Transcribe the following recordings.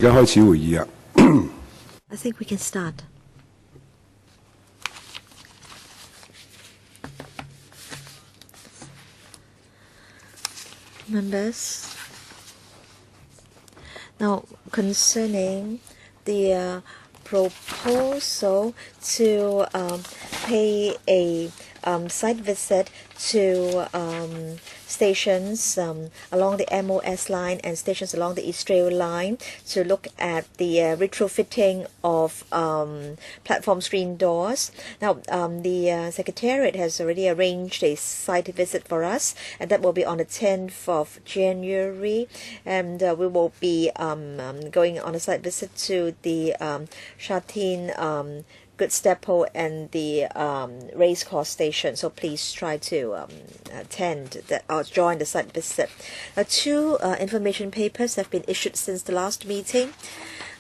I think we can start. Members, now concerning the proposal to pay a site visit to stations along the MOS line and stations along the East Rail line to look at the retrofitting of platform screen doors. Now, the Secretariat has already arranged a site visit for us, and that will be on the 10th of January. And we will be going on a site visit to the Shatin goods depot and the racecourse station. So please try to attend that or join the site visit. Two information papers have been issued since the last meeting.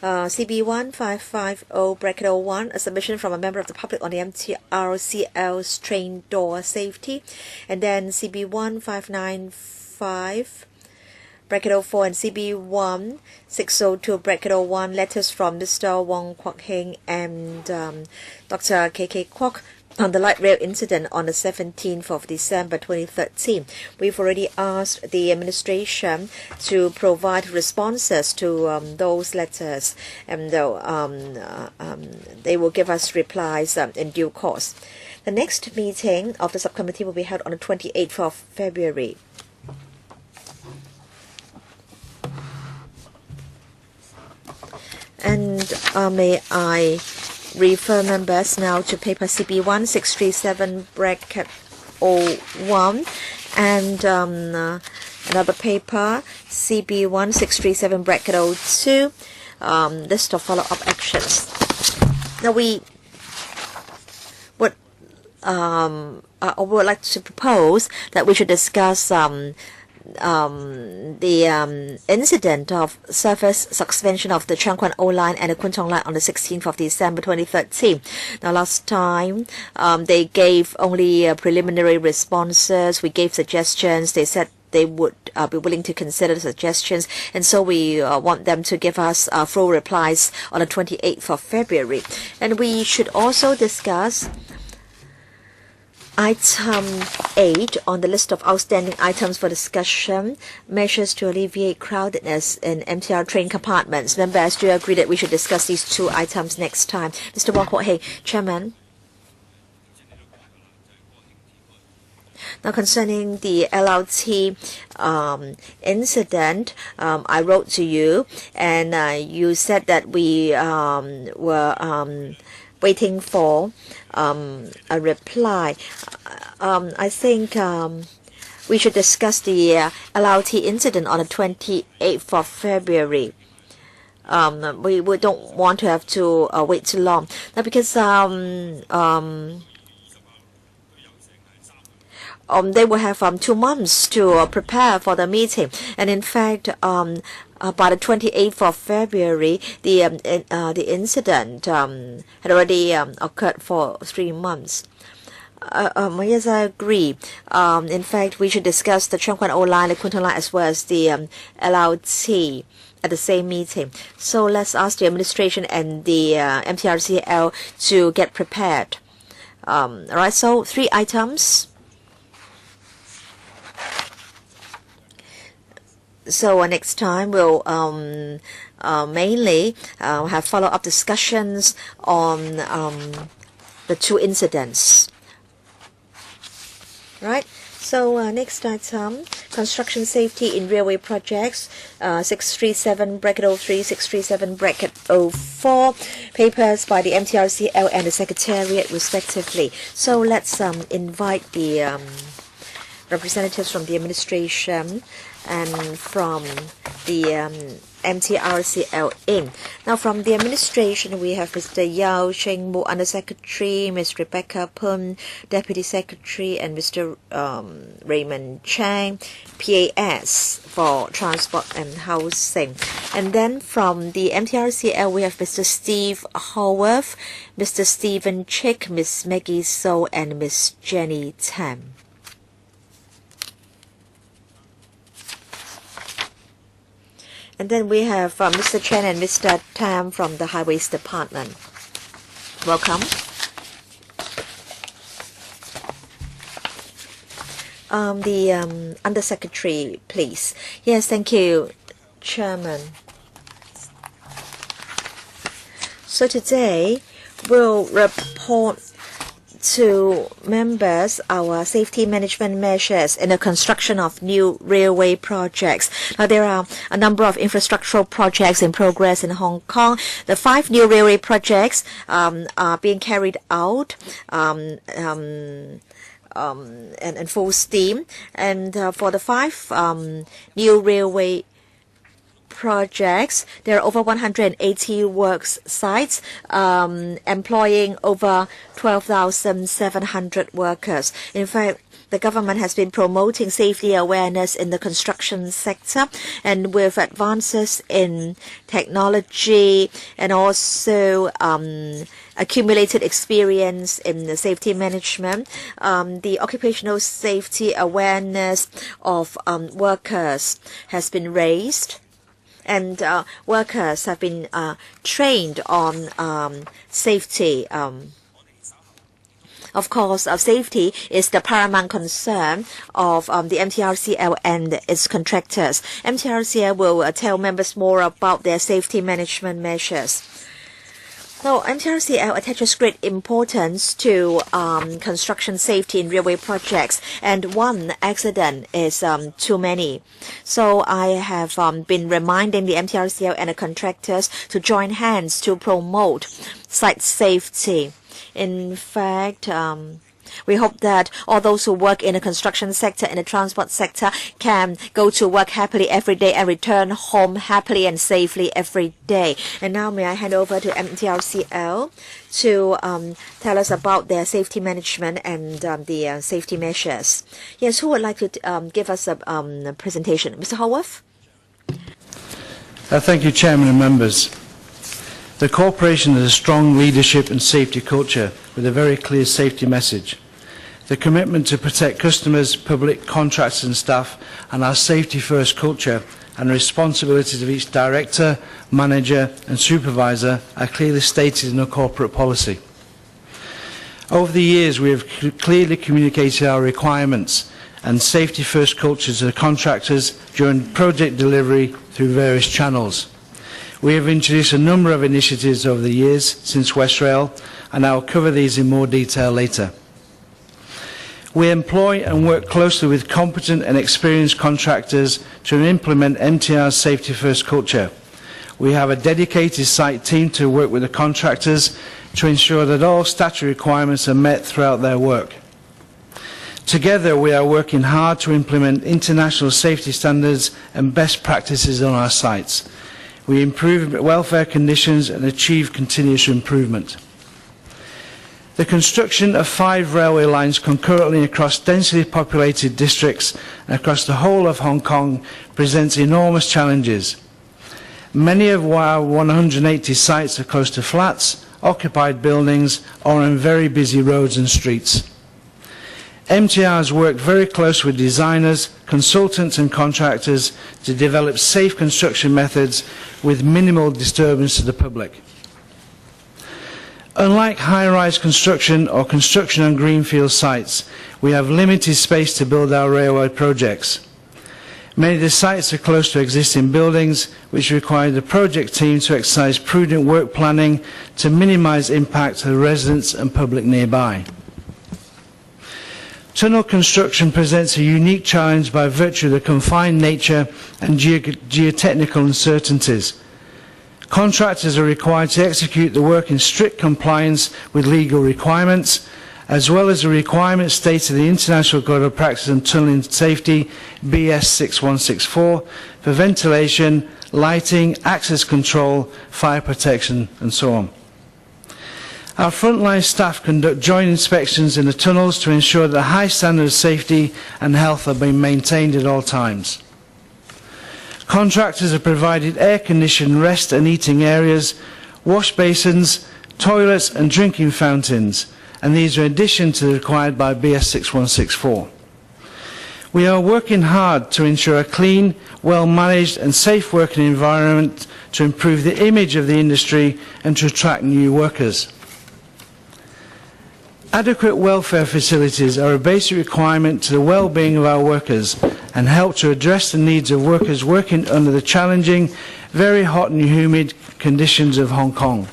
CB1550-01, a submission from a member of the public on the MTRCL's train door safety, and then CB1595 (04) and CB1602-01, letters from Mr. Wong, Kwok-hing and Dr. K.K. Kwok on the light rail incident on the 17th of December 2013. We've already asked the administration to provide responses to those letters, and they will give us replies in due course. The next meeting of the subcommittee will be held on the 28th of February. And may I refer members now to paper CB1637-01 and another paper CB1637-02, list of follow-up actions. Now we would like to propose that we should discuss the incident of service suspension of the Chang Kwan O line and the Kwun Tong line on the 16th of December 2013. Now, last time they gave only preliminary responses. We gave suggestions. They said they would be willing to consider the suggestions, and so we want them to give us full replies on the 28th of February. And we should also discuss Item 8 on the list of outstanding items for discussion, measures to alleviate crowdedness in MTR train compartments. Members, do you agree that we should discuss these two items next time? Mr. Wong, Kwok-hing, Chairman. Now, concerning the LRT incident, I wrote to you, and you said that we were waiting for a reply. I think we should discuss the LRT incident on the 28th of February. We don't want to have to wait too long. Now, because they will have 2 months to prepare for the meeting, and in fact, by the 28th of February, the incident had already occurred for 3 months. Yes, I agree. In fact, we should discuss the Chang Kwan O line, the Kwun Tong line, as well as the LRT at the same meeting. So let's ask the administration and the MTRCL to get prepared. All right, so 3 items. So next time we'll mainly have follow-up discussions on the 2 incidents. Right? So next item, construction safety in railway projects, 637-03, 637-04, papers by the MTRCL and the Secretariat respectively. So let's invite the representatives from the administration and from the MTRCL in. Now, from the administration, we have Mr. Yao Cheng-mu, Under Secretary, Ms. Rebecca Pun, Deputy Secretary, and Mr. Raymond Chang, PAS for Transport and Housing. And then from the MTRCL, we have Mr. Steve Haworth, Mr. Stephen Chick, Ms. Maggie So, and Ms. Jenny Tam. And then we have Mr. Chen and Mr. Tam from the Highways Department. Welcome. The Undersecretary, please. Yes, thank you, Chairman. So today we'll report to members our safety management measures in the construction of new railway projects. Now there are a number of infrastructural projects in progress in Hong Kong. The 5 new railway projects are being carried out and full steam. And for the 5 new railway projects, there are over 180 work sites employing over 12,700 workers. In fact, the government has been promoting safety awareness in the construction sector, and with advances in technology and also accumulated experience in the safety management, the occupational safety awareness of workers has been raised. And workers have been trained on safety. Of course, safety is the paramount concern of the MTRCL and its contractors. MTRCL will tell members more about their safety management measures. Now, MTRCL attaches great importance to construction safety in railway projects, and one accident is too many. So I have been reminding the MTRCL and the contractors to join hands to promote site safety. In fact, we hope that all those who work in the construction sector and the transport sector can go to work happily every day and return home happily and safely every day. And now may I hand over to MTRCL to tell us about their safety management and the safety measures. Yes, who would like to give us a presentation? Mr. Haworth? Thank you, Chairman and members. The Corporation has a strong leadership and safety culture with a very clear safety message. The commitment to protect customers, public, contractors and staff, and our safety-first culture and the responsibilities of each director, manager and supervisor are clearly stated in our corporate policy. Over the years, we have clearly communicated our requirements and safety-first culture to the contractors during project delivery through various channels. We have introduced a number of initiatives over the years since West Rail, and I will cover these in more detail later. We employ and work closely with competent and experienced contractors to implement MTR's Safety First culture. We have a dedicated site team to work with the contractors to ensure that all statutory requirements are met throughout their work. Together, we are working hard to implement international safety standards and best practices on our sites. We improve welfare conditions and achieve continuous improvement. The construction of 5 railway lines concurrently across densely populated districts and across the whole of Hong Kong presents enormous challenges. Many of our 180 sites are close to flats, occupied buildings, or on very busy roads and streets. MTR has worked very close with designers, consultants and contractors to develop safe construction methods with minimal disturbance to the public. Unlike high-rise construction or construction on greenfield sites, we have limited space to build our railway projects. Many of the sites are close to existing buildings, which require the project team to exercise prudent work planning to minimize impact to the residents and public nearby. Tunnel construction presents a unique challenge by virtue of the confined nature and geotechnical uncertainties. Contractors are required to execute the work in strict compliance with legal requirements, as well as the requirements stated in the International Code of Practice on Tunnelling Safety, BS 6164, for ventilation, lighting, access control, fire protection, and so on. Our frontline staff conduct joint inspections in the tunnels to ensure that a high standard of safety and health are being maintained at all times. Contractors have provided air-conditioned rest and eating areas, wash basins, toilets and drinking fountains, and these are in addition to the required by BS 6164. We are working hard to ensure a clean, well-managed and safe working environment to improve the image of the industry and to attract new workers. Adequate welfare facilities are a basic requirement to the well-being of our workers and help to address the needs of workers working under the challenging, very hot and humid conditions of Hong Kong.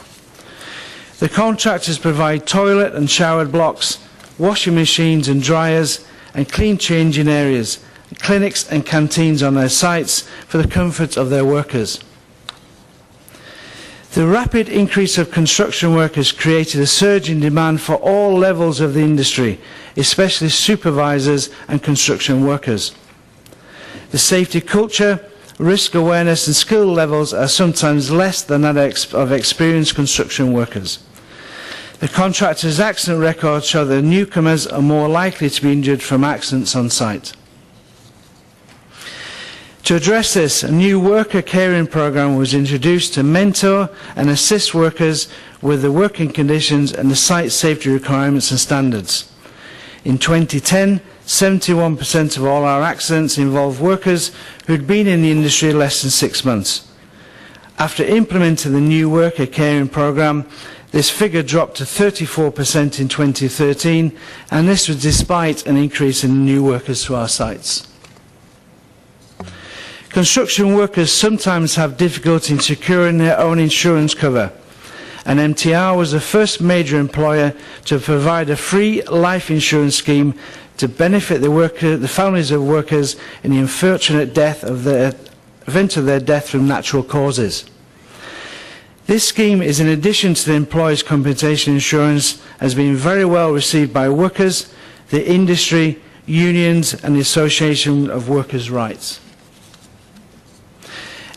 The contractors provide toilet and shower blocks, washing machines and dryers, and clean changing areas, clinics and canteens on their sites for the comfort of their workers. The rapid increase of construction workers created a surge in demand for all levels of the industry, especially supervisors and construction workers. The safety culture, risk awareness and skill levels are sometimes less than that of experienced construction workers. The contractors' accident records show that newcomers are more likely to be injured from accidents on site. To address this, a new worker caring program was introduced to mentor and assist workers with the working conditions and the site safety requirements and standards. In 2010, 71% of all our accidents involved workers who had been in the industry less than 6 months. After implementing the new worker caring program, this figure dropped to 34% in 2013, and this was despite an increase in new workers to our sites. Construction workers sometimes have difficulty in securing their own insurance cover, and MTR was the first major employer to provide a free life insurance scheme to benefit the families of workers in the unfortunate event of their death from natural causes. This scheme is in addition to the employer's compensation insurance, has been very well received by workers, the industry, unions and the Association of Workers' Rights.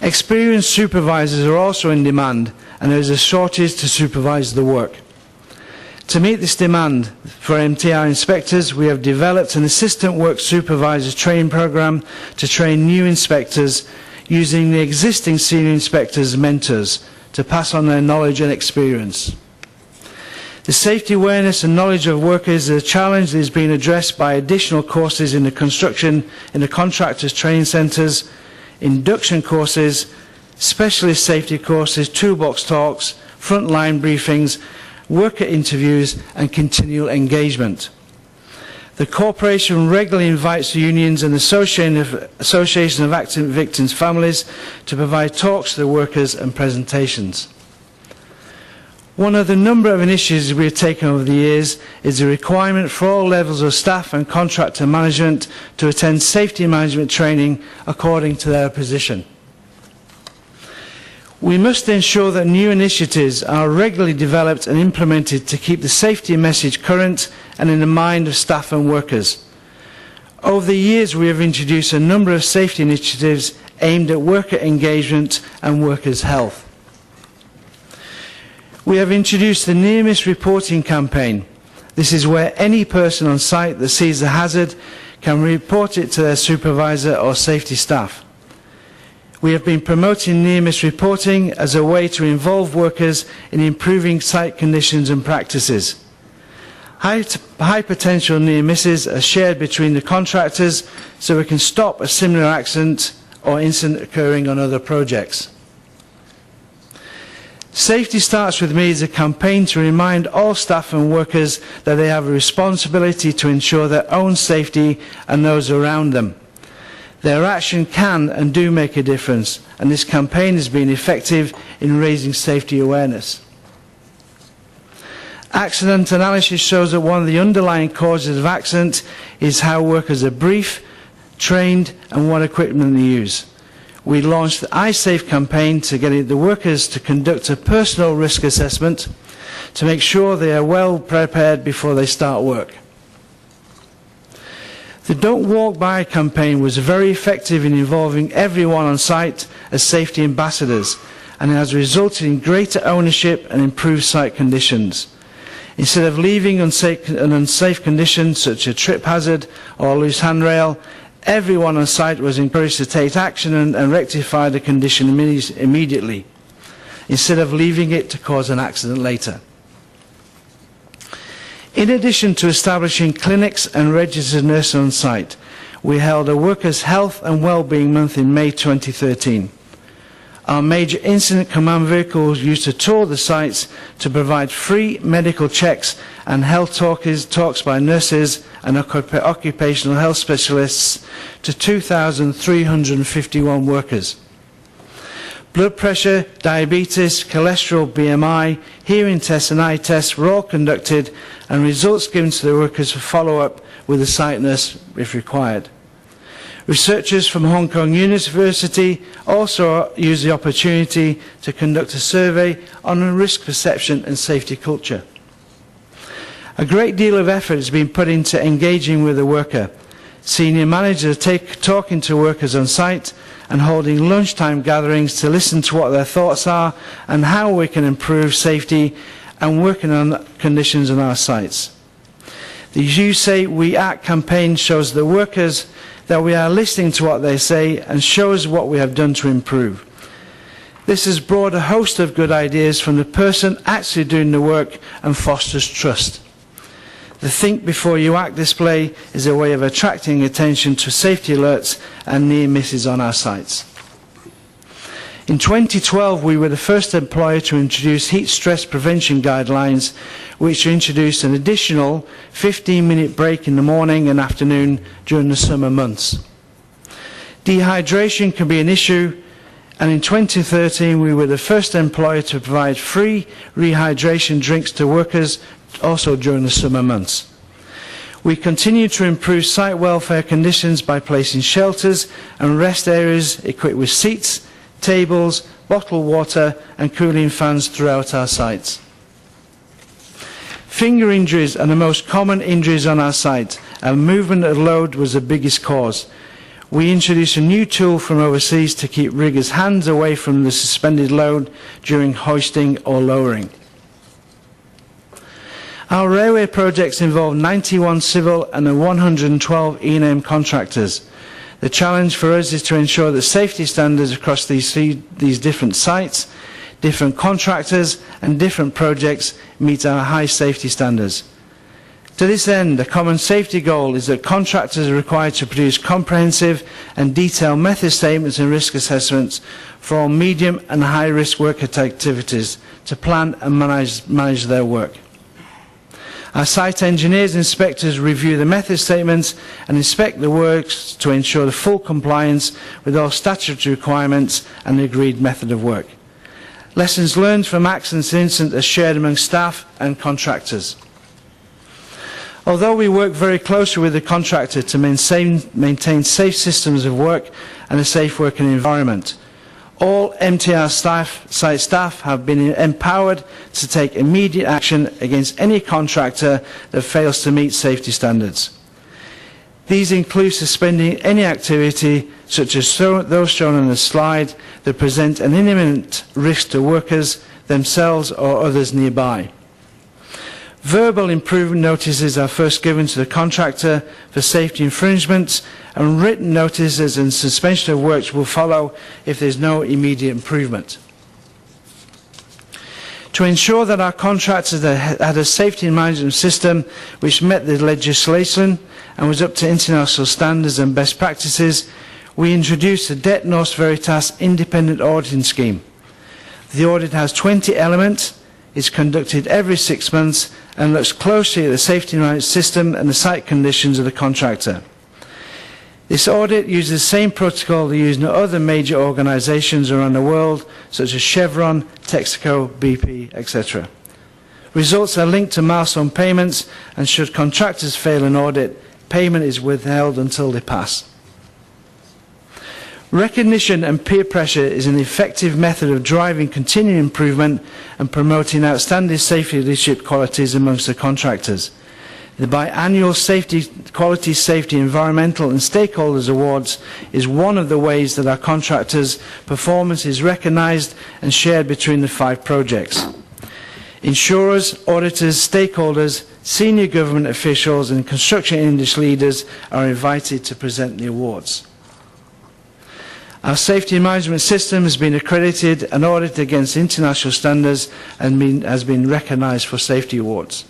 Experienced supervisors are also in demand, and there is a shortage to supervise the work. To meet this demand for MTR inspectors, we have developed an assistant work supervisors training program to train new inspectors using the existing senior inspectors' mentors to pass on their knowledge and experience. The safety awareness and knowledge of workers is a challenge that is being addressed by additional courses in the construction, in the contractors' training centres, induction courses, specialist safety courses, toolbox talks, frontline briefings, worker interviews and continual engagement. The Corporation regularly invites the unions and the Association of Accident Victims' families to provide talks to the workers and presentations. One of the number of initiatives we have taken over the years is the requirement for all levels of staff and contractor management to attend safety management training according to their position. We must ensure that new initiatives are regularly developed and implemented to keep the safety message current and in the mind of staff and workers. Over the years, we have introduced a number of safety initiatives aimed at worker engagement and workers' health. We have introduced the near-miss reporting campaign. This is where any person on site that sees a hazard can report it to their supervisor or safety staff. We have been promoting near-miss reporting as a way to involve workers in improving site conditions and practices. High potential near misses are shared between the contractors so we can stop a similar accident or incident occurring on other projects. Safety Starts With Me is a campaign to remind all staff and workers that they have a responsibility to ensure their own safety and those around them. Their action can and do make a difference, and this campaign has been effective in raising safety awareness. Accident analysis shows that one of the underlying causes of accident is how workers are briefed, trained and what equipment they use. We launched the iSafe campaign to get the workers to conduct a personal risk assessment to make sure they are well prepared before they start work. The Don't Walk By campaign was very effective in involving everyone on site as safety ambassadors, and it has resulted in greater ownership and improved site conditions. Instead of leaving an unsafe condition such as a trip hazard or a loose handrail, everyone on site was encouraged to take action and rectify the condition immediately, instead of leaving it to cause an accident later. In addition to establishing clinics and registered nurses on site, we held a Workers' Health and Wellbeing Month in May 2013. Our major incident command vehicles used to tour the sites to provide free medical checks and health talks by nurses and occupational health specialists to 2,351 workers. Blood pressure, diabetes, cholesterol, BMI, hearing tests and eye tests were all conducted and results given to the workers for follow-up with the site nurse if required. Researchers from Hong Kong University also used the opportunity to conduct a survey on risk perception and safety culture. A great deal of effort has been put into engaging with the worker. Senior managers talking to workers on site and holding lunchtime gatherings to listen to what their thoughts are and how we can improve safety and working on conditions on our sites. The You Say We Act campaign shows the workers that we are listening to what they say and shows what we have done to improve. This has brought a host of good ideas from the person actually doing the work and fosters trust. The Think Before You Act display is a way of attracting attention to safety alerts and near misses on our sites. In 2012, we were the first employer to introduce heat stress prevention guidelines, which introduced an additional 15-minute break in the morning and afternoon during the summer months. Dehydration can be an issue, and in 2013, we were the first employer to provide free rehydration drinks to workers also during the summer months. We continue to improve site welfare conditions by placing shelters and rest areas equipped with seats, tables, bottled water and cooling fans throughout our sites. Finger injuries are the most common injuries on our site, and movement of load was the biggest cause. We introduced a new tool from overseas to keep riggers' hands away from the suspended load during hoisting or lowering. Our railway projects involve 91 civil and 112 E&M contractors. The challenge for us is to ensure that safety standards across these different sites, different contractors and different projects meet our high safety standards. To this end, a common safety goal is that contractors are required to produce comprehensive and detailed method statements and risk assessments for all medium and high risk work activities to plan and manage their work. Our site engineers and inspectors review the method statements and inspect the works to ensure the full compliance with all statutory requirements and the agreed method of work. Lessons learned from accidents and incidents are shared among staff and contractors. Although we work very closely with the contractor to maintain safe systems of work and a safe working environment, all MTR site staff have been empowered to take immediate action against any contractor that fails to meet safety standards. These include suspending any activity, such as those shown on the slide, that present an imminent risk to workers, themselves or others nearby. Verbal improvement notices are first given to the contractor for safety infringements, and written notices and suspension of works will follow if there is no immediate improvement. To ensure that our contractors had a safety management system which met the legislation and was up to international standards and best practices, we introduced the Det Nos Veritas independent auditing scheme. The audit has 20 elements, is conducted every 6 months and looks closely at the safety management system and the site conditions of the contractor. This audit uses the same protocol used in other major organisations around the world, such as Chevron, Texaco, BP, etc. Results are linked to milestone payments, and should contractors fail an audit, payment is withheld until they pass. Recognition and peer pressure is an effective method of driving continuing improvement and promoting outstanding safety leadership qualities amongst the contractors. The biannual Quality, Safety, Environmental and Stakeholders Awards is one of the ways that our contractors' performance is recognised and shared between the 5 projects. Insurers, auditors, stakeholders, senior government officials and construction industry leaders are invited to present the awards. Our safety management system has been accredited and audited against international standards and has been recognised for safety awards.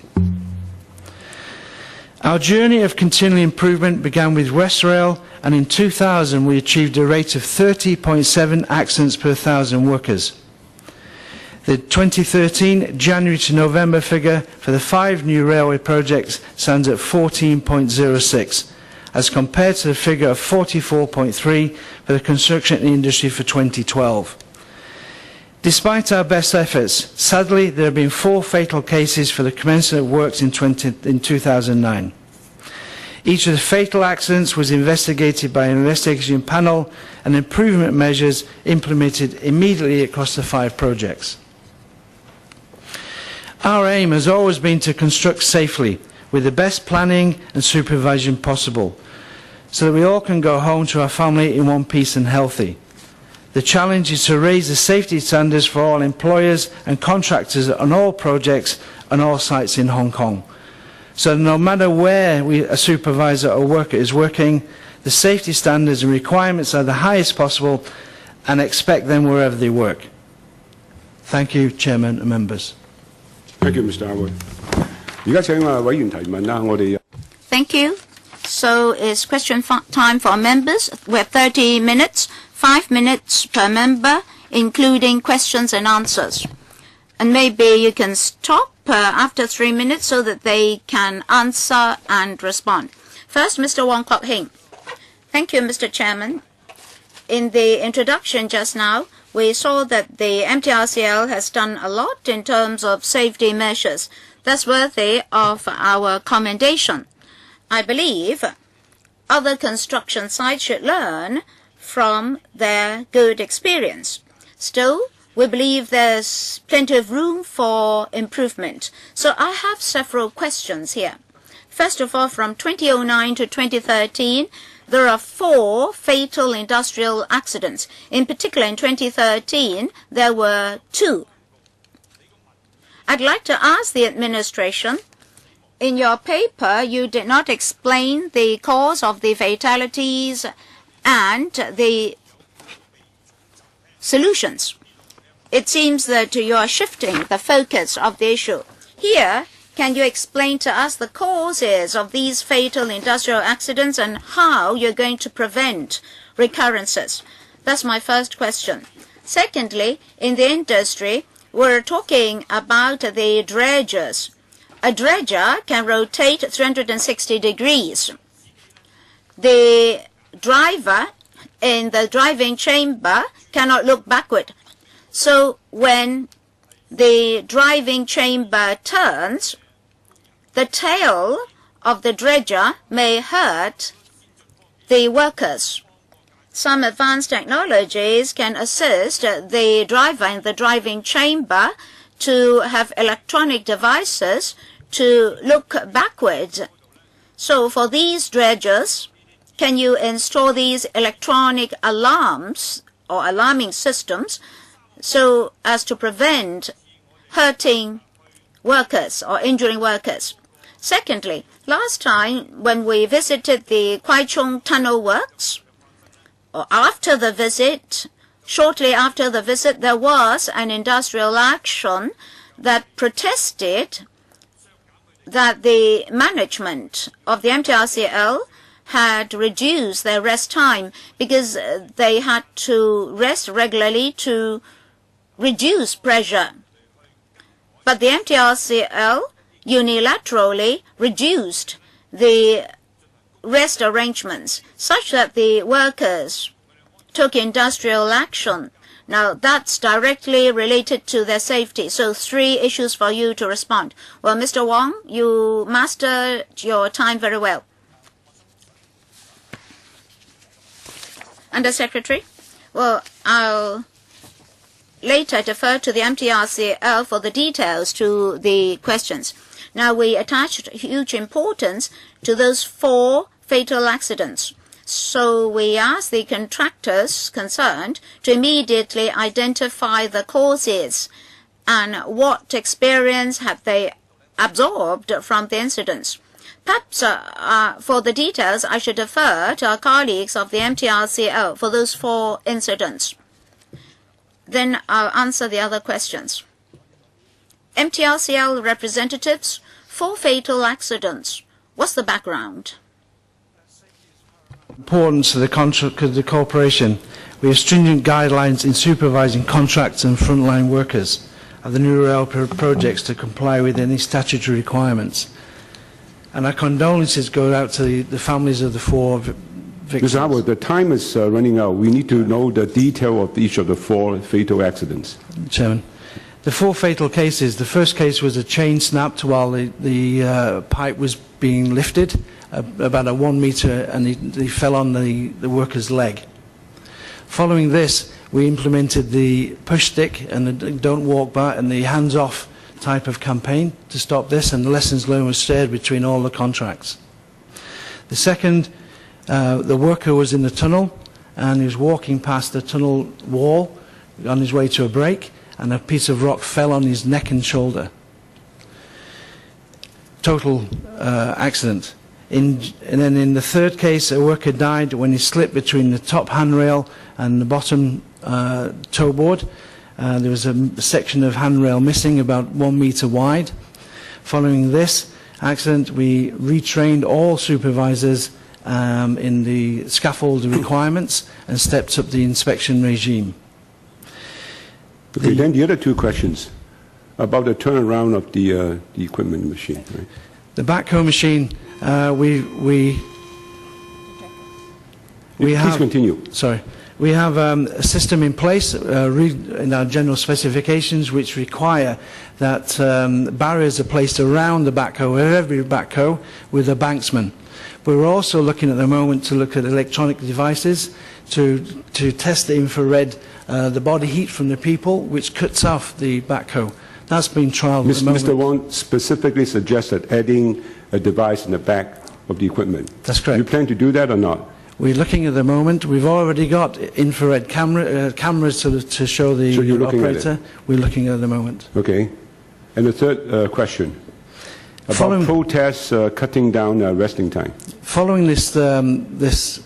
Our journey of continual improvement began with Westrail, and in 2000 we achieved a rate of 30.7 accidents per 1,000 workers. The 2013 January to November figure for the 5 new railway projects stands at 14.06, as compared to the figure of 44.3 for the construction industry for 2012. Despite our best efforts, sadly there have been 4 fatal cases for the commencement of works in 2009. Each of the fatal accidents was investigated by an investigation panel and improvement measures implemented immediately across the 5 projects. Our aim has always been to construct safely with the best planning and supervision possible, so that we all can go home to our family in one piece and healthy. The challenge is to raise the safety standards for all employers and contractors on all projects and all sites in Hong Kong. So no matter where a supervisor or worker is working, the safety standards and requirements are the highest possible and expect them wherever they work. Thank you, Chairman and members. Thank you, Mr. Howard. 而家請委員提問啦，我哋。Thank you. So it's question time for members. We have 30 minutes, 5 minutes per member, including questions and answers. And maybe you can stop after 3 minutes so that they can answer and respond. First, Mr. Kwok-hing. Thank you, Mr. Chairman. In the introduction just now, we saw that the MTRCL has done a lot in terms of safety measures. That's worthy of our commendation. I believe other construction sites should learn from their good experience. Still, we believe there's plenty of room for improvement. So I have several questions here. First of all, from 2009 to 2013, there are 4 fatal industrial accidents. In particular, in 2013, there were 2. I'd like to ask the administration, in your paper, you did not explain the cause of the fatalities and the solutions. It seems that you are shifting the focus of the issue. Here, can you explain to us the causes of these fatal industrial accidents and how you're going to prevent recurrences? That's my first question. Secondly, in the industry, we're talking about the dredgers. A dredger can rotate 360 degrees. The driver in the driving chamber cannot look backward. So when the driving chamber turns, the tail of the dredger may hurt the workers. Some advanced technologies can assist the driver in the driving chamber to have electronic devices to look backward. So for these dredgers, can you install these electronic alarms or alarming systems so as to prevent hurting workers or injuring workers? Secondly, last time when we visited the Kwok-hing tunnel works, or after the visit, shortly after the visit, there was an industrial action that protested that the management of the MTRCL had reduced their rest time because they had to rest regularly to reduce pressure. But the MTRCL unilaterally reduced the rest arrangements such that the workers took industrial action. Now, that's directly related to their safety. So 3 issues for you to respond. Well, Mr. Wong, you mastered your time very well. Undersecretary? Well, I'll later defer to the MTRCL for the details to the questions. Now, we attached huge importance to those 4 fatal accidents. So we asked the contractors concerned to immediately identify the causes and what experience have they absorbed from the incidents. Perhaps for the details, I should defer to our colleagues of the MTRCL for those 4 incidents. Then I'll answer the other questions. MTRCL representatives, 4 fatal accidents What's the background? Importance to the corporation. We have stringent guidelines in supervising contracts and frontline workers of the new rail projects to comply with any statutory requirements. And our condolences go out to the families of the 4 victims. Mr. Howard, the time is running out. We need to know the detail of each of the 4 fatal accidents. Chairman, the 4 fatal cases, the first case was a chain snapped while the pipe was being lifted, about a 1 metre, and he fell on the worker's leg. Following this, we implemented the push stick and the don't walk back and the hands-off type of campaign to stop this, and the lessons learned were shared between all the contracts. The second, the worker was in the tunnel and he was walking past the tunnel wall on his way to a break, and a piece of rock fell on his neck and shoulder. Total accident. And then in the third case, a worker died when he slipped between the top handrail and the bottom toe board. There was a section of handrail missing about 1 metre wide. Following this accident, we retrained all supervisors in the scaffold requirements and stepped up the inspection regime. Okay, then the other 2 questions about the turnaround of the equipment machine. Right? The backhoe machine, we Please have... continue. Sorry. We have a system in place in our general specifications which require that barriers are placed around the backhoe, every backhoe, with a banksman. But we're also looking at the moment to look at electronic devices to test the infrared, the body heat from the people, which cuts off the backhoe. That's been trialled at the moment. Mr. Wong specifically suggested adding a device in the back of the equipment. That's correct. You plan to do that or not? We're looking at the moment. We've already got infrared cameras to show the operator. We're looking at the moment. Okay. And the third question about protests cutting down resting time. Following this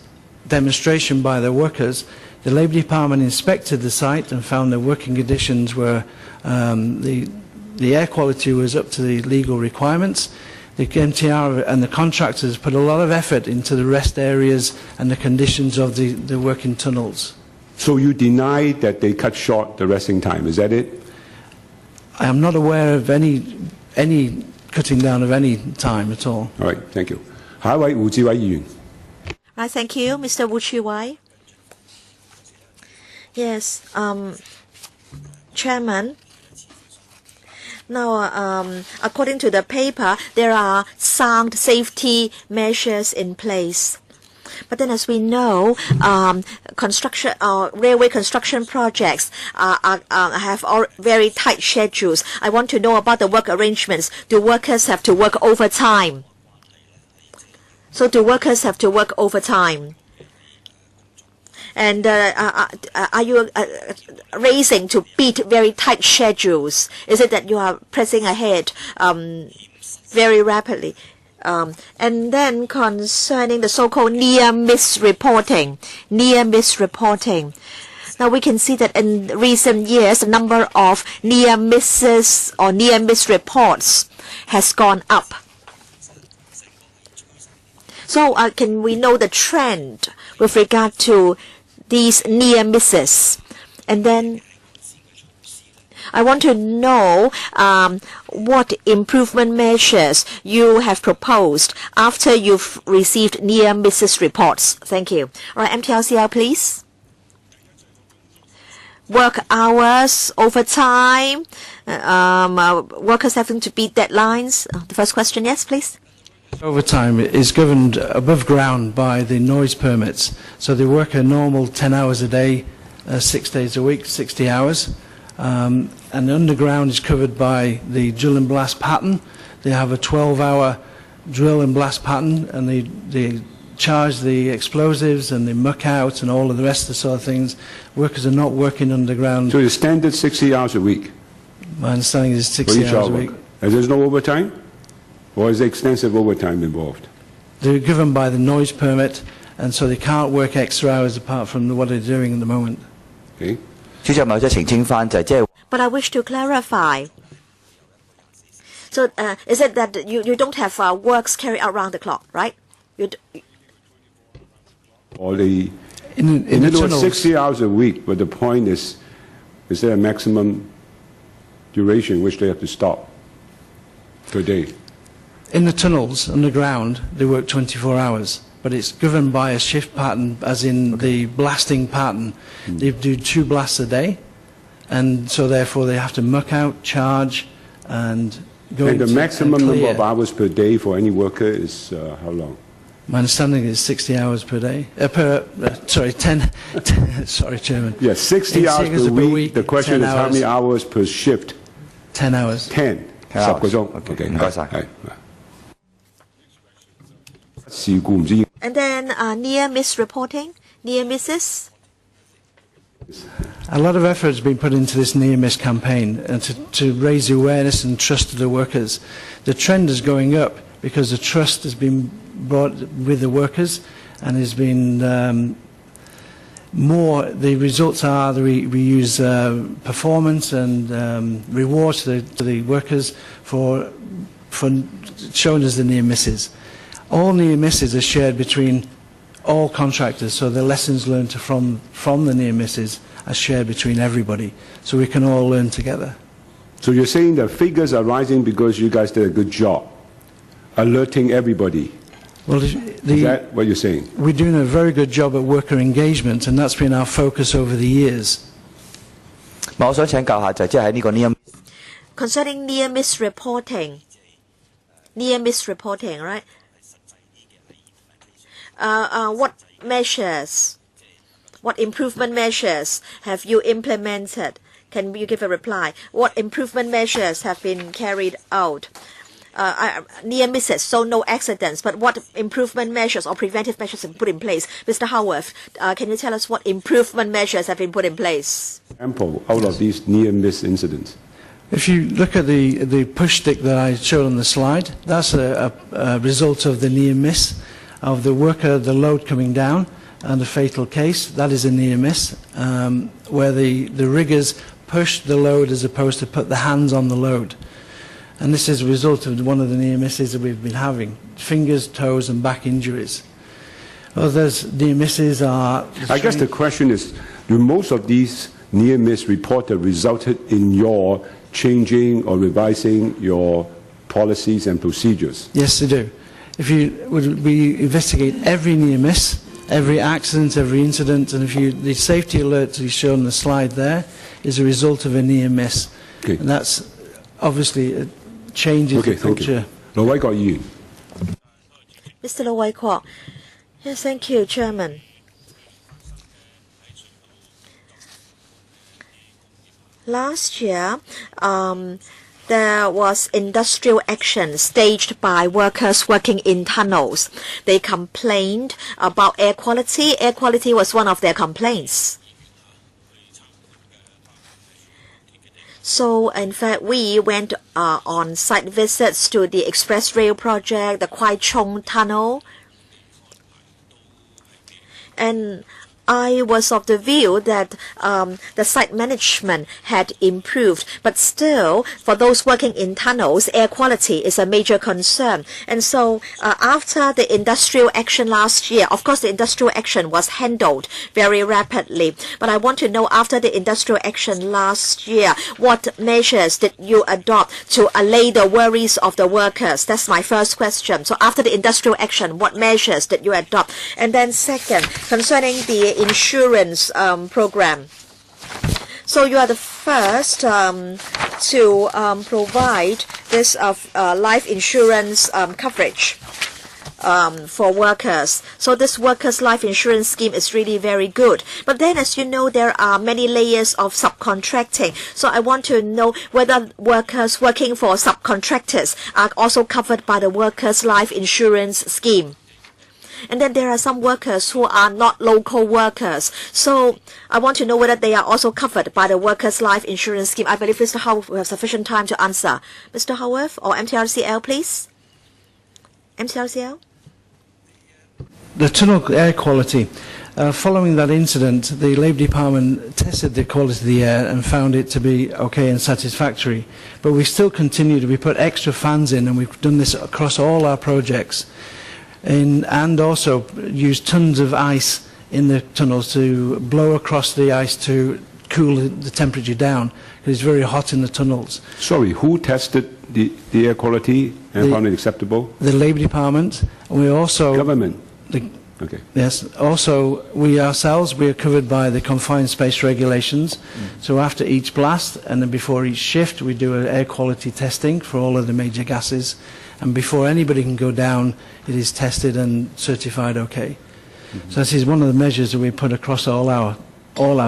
demonstration by the workers, the Labour Department inspected the site and found the working conditions were the air quality was up to the legal requirements. The MTR and the contractors put a lot of effort into the rest areas and the conditions of the working tunnels. So you deny that they cut short the resting time, is that it? I am not aware of any cutting down of any time at all. All right, thank you. 下一位胡志偉議員。 Right, thank you, Mr. Wu Chi-wai. Yes, Chairman. Now, according to the paper, there are sound safety measures in place. But then, as we know, construction railway construction projects have all very tight schedules. I want to know about the work arrangements. Do workers have to work overtime? So, do workers have to work overtime? And are you racing to beat very tight schedules? Is it that you are pressing ahead very rapidly? And then concerning the so-called near-miss reporting, now we can see that in recent years, the number of near misses or near-miss reports has gone up. So can we know the trend with regard to these near misses? And then I want to know what improvement measures you have proposed after you've received near misses reports. Thank you. All right, MTRCL, please. Work hours, overtime, workers having to beat deadlines. The first question, yes, please. Overtime is governed above ground by the noise permits. So they work a normal 10 hours a day, 6 days a week, 60 hours. And the underground is covered by the drill and blast pattern. They have a 12-hour drill and blast pattern, and they charge the explosives and they muck out and all of the rest of the sort of things. Workers are not working underground. So the standard 60 hours a week? My understanding is 60 hours a week. And there's no overtime? Or is there extensive overtime involved? They're given by the noise permit, and so they can't work extra hours apart from what they're doing at the moment. Okay. But I wish to clarify. So So is it that you don't have works carried out around the clock, right? Or the in the tunnels, 60 hours a week, but the point is there a maximum duration which they have to stop per day? in the tunnels underground, they work 24 hours. But it's governed by a shift pattern, as in the blasting pattern. They do 2 blasts a day, and so therefore they have to muck out, charge, and go And the into maximum and number clear. of hours per day for any worker is how long? My understanding is 60 hours per day. Sorry, 10. Sorry, Chairman. Yes, 60 In hours figures per week. The question 10 is how many hours. hours per shift? 10 hours. 10. 10 hours. 10個鐘。 OK，唔該晒。係。事故唔知 And then near miss reporting, near misses. A lot of effort has been put into this near-miss campaign to raise the awareness and trust of the workers. The trend is going up because the trust has been brought with the workers and has been more. The results are that we use performance and rewards to the workers for showing us the near-misses. All near-misses are shared between all contractors, so the lessons learned from the near-misses are shared between everybody, so we can all learn together. So you're saying the figures are rising because you guys did a good job alerting everybody. Well, Is that what you're saying? we're doing a very good job at worker engagement, and that's been our focus over the years. 我想請教下就係即係喺呢個 near Concerning near miss reporting, right? What measures, what improvement measures have you implemented? Can you give a reply? What improvement measures have been carried out? Near misses, so no accidents, but what improvement measures or preventive measures have been put in place? Mr. Howarth, can you tell us what improvement measures have been put in place? Ample out of these near-miss incidents. If you look at the push stick that I showed on the slide, that's a result of the near-miss of the worker, the load coming down, and a fatal case. That is a near-miss, where the riggers push the load as opposed to put the hands on the load. And this is a result of one of the near-misses that we've been having, fingers, toes and back injuries. Others near-misses are... I guess the question is, do most of these near-miss reported resulted in your changing or revising your policies and procedures? Yes, they do. We investigate every near-miss, every accident, every incident, and the safety alert that is shown on the slide there is a result of a near-miss. Okay. And that's obviously changes the culture. Mr. Lo Wai Kwok. Yes, thank you, Chairman. Last year, there was industrial action staged by workers working in tunnels. They complained about air quality. Air quality was one of their complaints. So, in fact, we went on site visits to the Express Rail project, the Kwok-hing tunnel. And I was of the view that the site management had improved, but still, for those working in tunnels, air quality is a major concern. And so, after the industrial action last year, of course, the industrial action was handled very rapidly. But I want to know, after the industrial action last year, what measures did you adopt to allay the worries of the workers? That's my first question. So, after the industrial action, what measures did you adopt? And then, second, concerning the insurance program. So you are the first to provide this life insurance coverage for workers. So this workers' life insurance scheme is really very good. But then, as you know, there are many layers of subcontracting. So I want to know whether workers working for subcontractors are also covered by the workers' life insurance scheme. And then there are some workers who are not local workers. So I want to know whether they are also covered by the workers' life insurance scheme. I believe Mr. Howarth will have sufficient time to answer. Mr. Howarth or MTRCL, please. MTRCL? The tunnel air quality. Following that incident, the Labour Department tested the quality of the air and found it to be okay and satisfactory. But we still continue to put extra fans in, and we've done this across all our projects, and also used tons of ice in the tunnels to blow across the ice to cool the temperature down, because it's very hot in the tunnels. Sorry, who tested the air quality and found it acceptable? The Labour Department, and we also... Government? Okay. Yes. Also, we ourselves, we are covered by the confined space regulations. So after each blast and then before each shift, we do an air quality testing for all of the major gases. And before anybody can go down, it is tested and certified okay. So this is one of the measures that we put across all our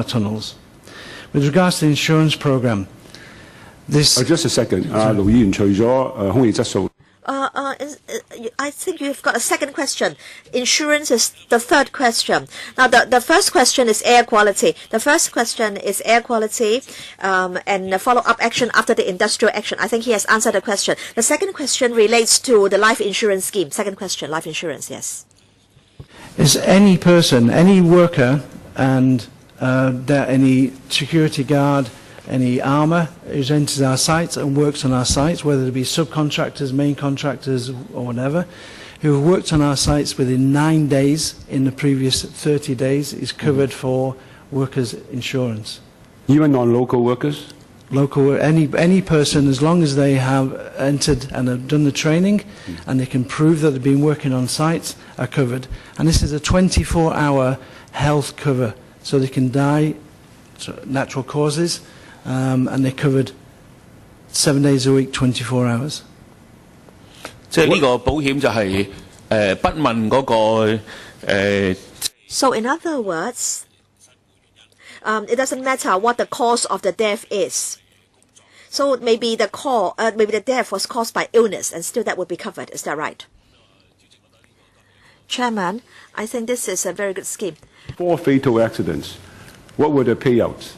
tunnels. With regards to the insurance program, this... just a second. 盧議員除咗空氣質素 I think you've got a second question. Insurance is the third question. Now, the first question is air quality. The first question is air quality and follow-up action after the industrial action. I think he has answered the question. The second question relates to the life insurance scheme. Second question, life insurance, yes. Is any person, any worker, and any security guard, any armour who enters our sites and works on our sites, whether it be subcontractors, main contractors or whatever, who have worked on our sites within 9 days in the previous 30 days is covered for workers' insurance. Even non-local workers? Local, any person, as long as they have entered and have done the training and they can prove that they've been working on sites, are covered. And this is a 24-hour health cover, so they can die, natural causes, and they're covered 7 days a week, 24 hours. 即係呢個保險就係不問嗰個 So in other words, it doesn't matter what the cause of the death is. So maybe the death was caused by illness, and still that would be covered. Is that right? Chairman, I think this is a very good scheme. 4 fatal accidents. What were the payouts?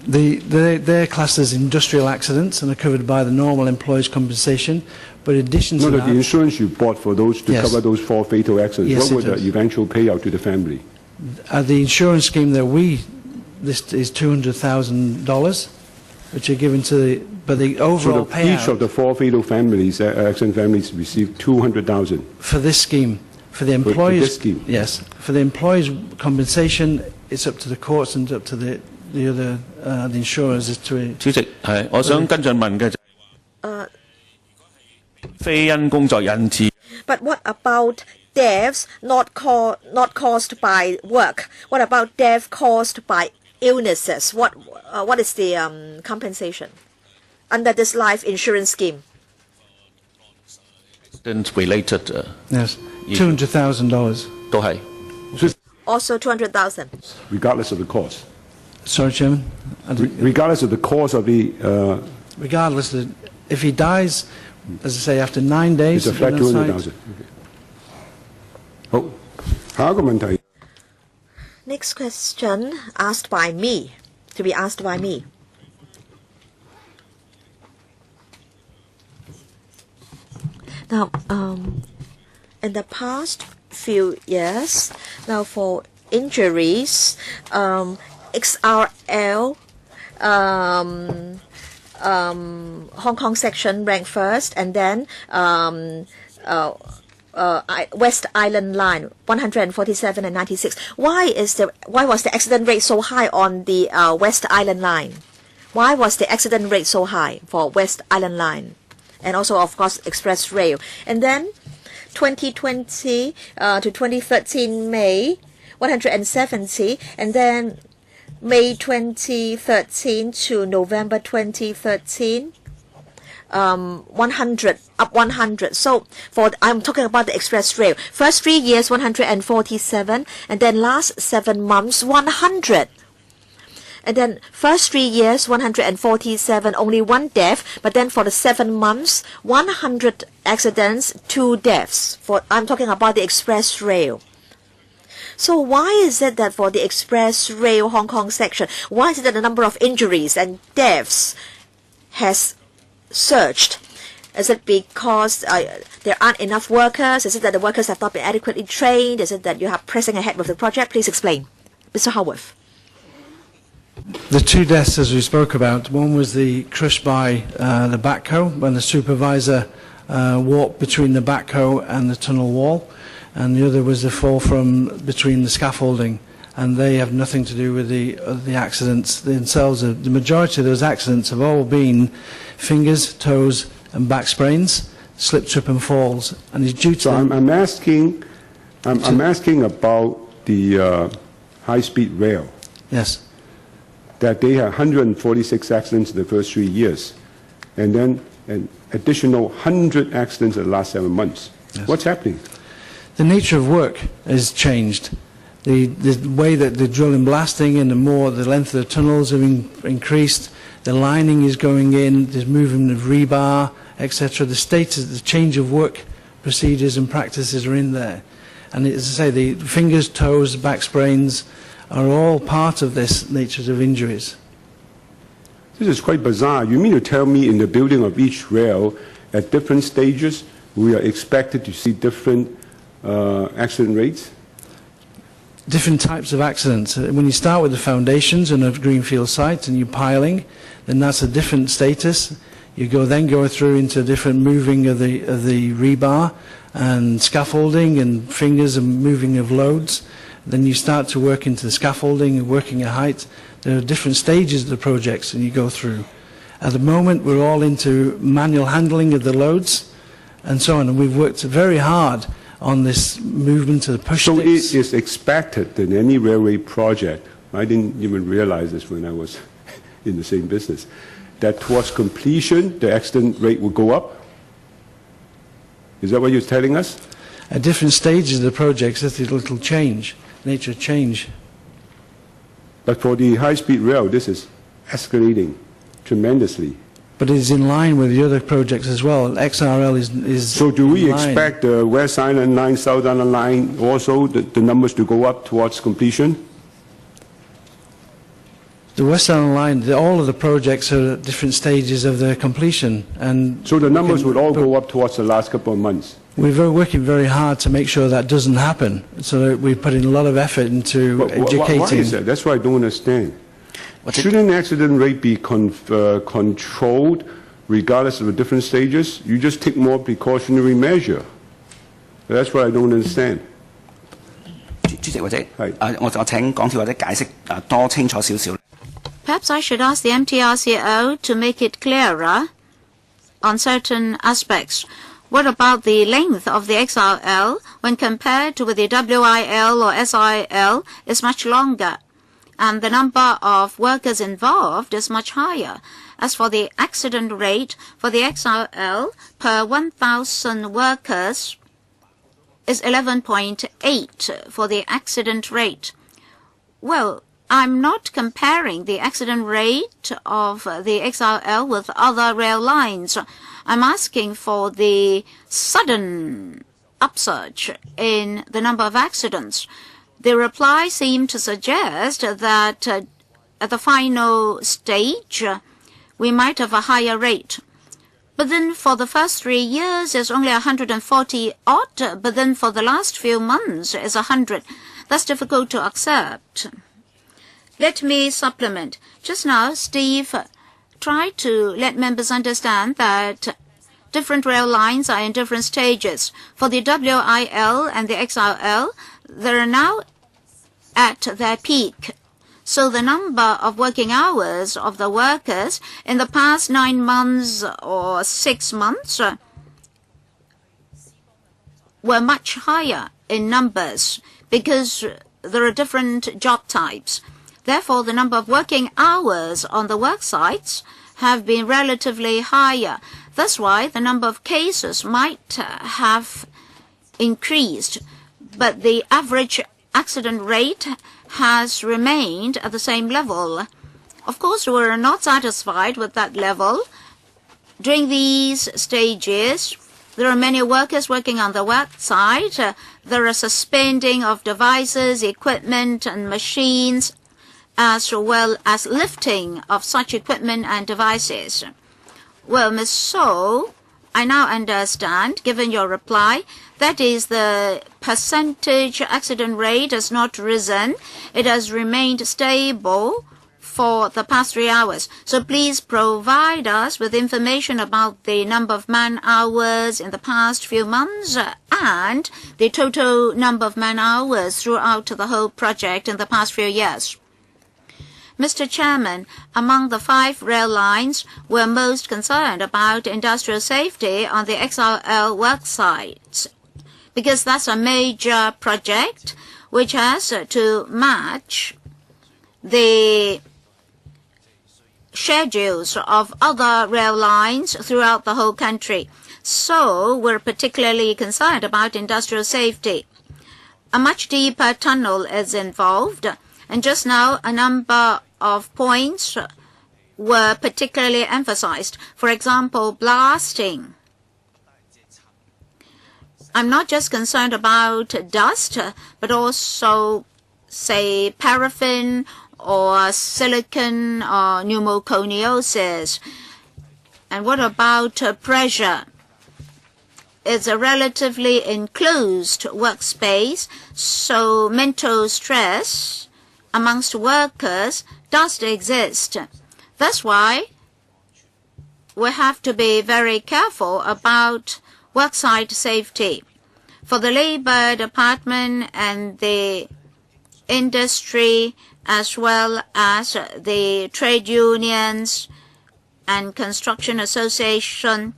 They're classed as industrial accidents and are covered by the normal employees' compensation. But in addition to that, the insurance you bought for those to cover those 4 fatal accidents, yes, what were the eventual payout to the family? The insurance scheme that we list is $200,000, which are given to the overall payout. Each of the 4 fatal families, accident families, received $200,000 for this scheme. For the employees, for this scheme. Yes. For the employees' compensation, it's up to the courts and up to the other the insurers as to. 主席係，我想跟進問嘅就係非因工作引致。But what about deaths not caused by work? What about death caused by illnesses? What is the compensation under this life insurance scheme? Related. Yes, $200,000. 都係。Also 200,000. Regardless of the cause. Sorry, Chairman. Regardless of the cause of the. Regardless, if he dies, as I say, after 9 days. It's a flat 200,000. Okay. 好，下一個問題。 Next question asked by me, to be asked by me. Now, in the past few years, now for injuries, XRL, Hong Kong section ranked first, and then West Island line 147 and 96. Why was the accident rate so high on the West Island line? Why was the accident rate so high for West Island line? And also, of course, Express Rail. And then 2020 to 2013 May 170, and then May 2013 to November 2013 100, up 100. So I'm talking about the Express Rail. First 3 years 147, and then last 7 months 100. And then first 3 years 147, only 1 death, but then for the 7 months 100 accidents, 2 deaths. I'm talking about the Express Rail. So why is it that for the Express Rail Hong Kong section, why is it that the number of injuries and deaths has surged? Is it because there aren't enough workers? Is it that the workers have not been adequately trained? Is it that you are pressing ahead with the project? Please explain. Mr. Howarth. The two deaths, as we spoke about, one was the crush by the backhoe when the supervisor walked between the backhoe and the tunnel wall, and the other was the fall from between the scaffolding, and they have nothing to do with the accidents themselves. The majority of those accidents have all been fingers, toes and back sprains, slip, trip and falls, and it's due to... So I'm asking about the high-speed rail. Yes. That they had 146 accidents in the first 3 years, and then an additional 100 accidents in the last 7 months. Yes. What's happening? The nature of work has changed. The way that the drilling blasting and the length of the tunnels have increased, the lining is going in, there's movement of rebar, etc. The status, the change of work procedures and practices are in there. And as I say, the fingers, toes, back sprains are all part of this nature of injuries. This is quite bizarre. You mean to tell me in the building of each rail, at different stages, we are expected to see different accident rates? Different types of accidents. When you start with the foundations in a greenfield site and you're piling, then that's a different status. You then go through into different moving of the rebar and scaffolding and fingers and moving of loads. Then you start to work into the scaffolding and working at height. There are different stages of the projects and you go through. At the moment, we're all into manual handling of the loads and so on, and we've worked very hard on this movement to the push So sticks. it is expected in any railway project, I didn't even realize this when I was in the same business, that towards completion, the accident rate will go up? Is that what you're telling us? At different stages of the projects, there's a little change, nature change. But for the high-speed rail, this is escalating tremendously. But it is in line with the other projects as well. XRL is So do we in line. expect the West Island Line, South Island Line also, the numbers to go up towards completion? The West Island Line, all of the projects are at different stages of their completion. And So the numbers would all go up towards the last couple of months? we're working very hard to make sure that doesn't happen. So we put in a lot of effort into educating. Why is that? That's what I don't understand. Shouldn't accident rate be controlled regardless of the different stages? You just take more precautionary measure. That's what I don't understand. 主席或者係我請港鐵或者解釋多清楚少少。 Perhaps I should ask the MTR CEO to make it clearer on certain aspects. What about the length of the XRL when compared with the WIL or SIL is much longer, and the number of workers involved is much higher. As for the accident rate for the XRL per 1,000 workers is 11.8 for the accident rate. Well, I'm not comparing the accident rate of the XRL with other rail lines. I'm asking for the sudden upsurge in the number of accidents. The reply seemed to suggest that at the final stage, we might have a higher rate. But then for the first 3 years, it's only 140 odd, but then for the last few months, it's 100. That's difficult to accept. Let me supplement. Just now, Steve tried to let members understand that different rail lines are in different stages. For the WIL and the XRL, they're now at their peak. So the number of working hours of the workers in the past 9 months or 6 months were much higher in numbers because there are different job types. Therefore, the number of working hours on the work sites have been relatively higher. That's why the number of cases might have increased, but the average accident rate has remained at the same level. Of course, we are not satisfied with that level. During these stages, there are many workers working on the work site. There are suspending of devices, equipment and machines, as well as lifting of such equipment and devices. Well, Ms. So I now understand, given your reply, that is the percentage accident rate has not risen. It has remained stable for the past 3 hours. So please provide us with information about the number of man-hours in the past few months and the total number of man-hours throughout the whole project in the past few years. Mr. Chairman, among the 5 rail lines, we're most concerned about industrial safety on the XRL work sites, because that's a major project which has to match the schedules of other rail lines throughout the whole country. So we're particularly concerned about industrial safety. A much deeper tunnel is involved, and just now a number of points were particularly emphasized. For example, blasting. I'm not just concerned about dust, but also, say, paraffin or silicon or pneumoconiosis. And what about pressure? It's a relatively enclosed workspace, so mental stress amongst workers does exist. That's why we have to be very careful about worksite safety. For the Labor Department and the industry, as well as the trade unions and construction association,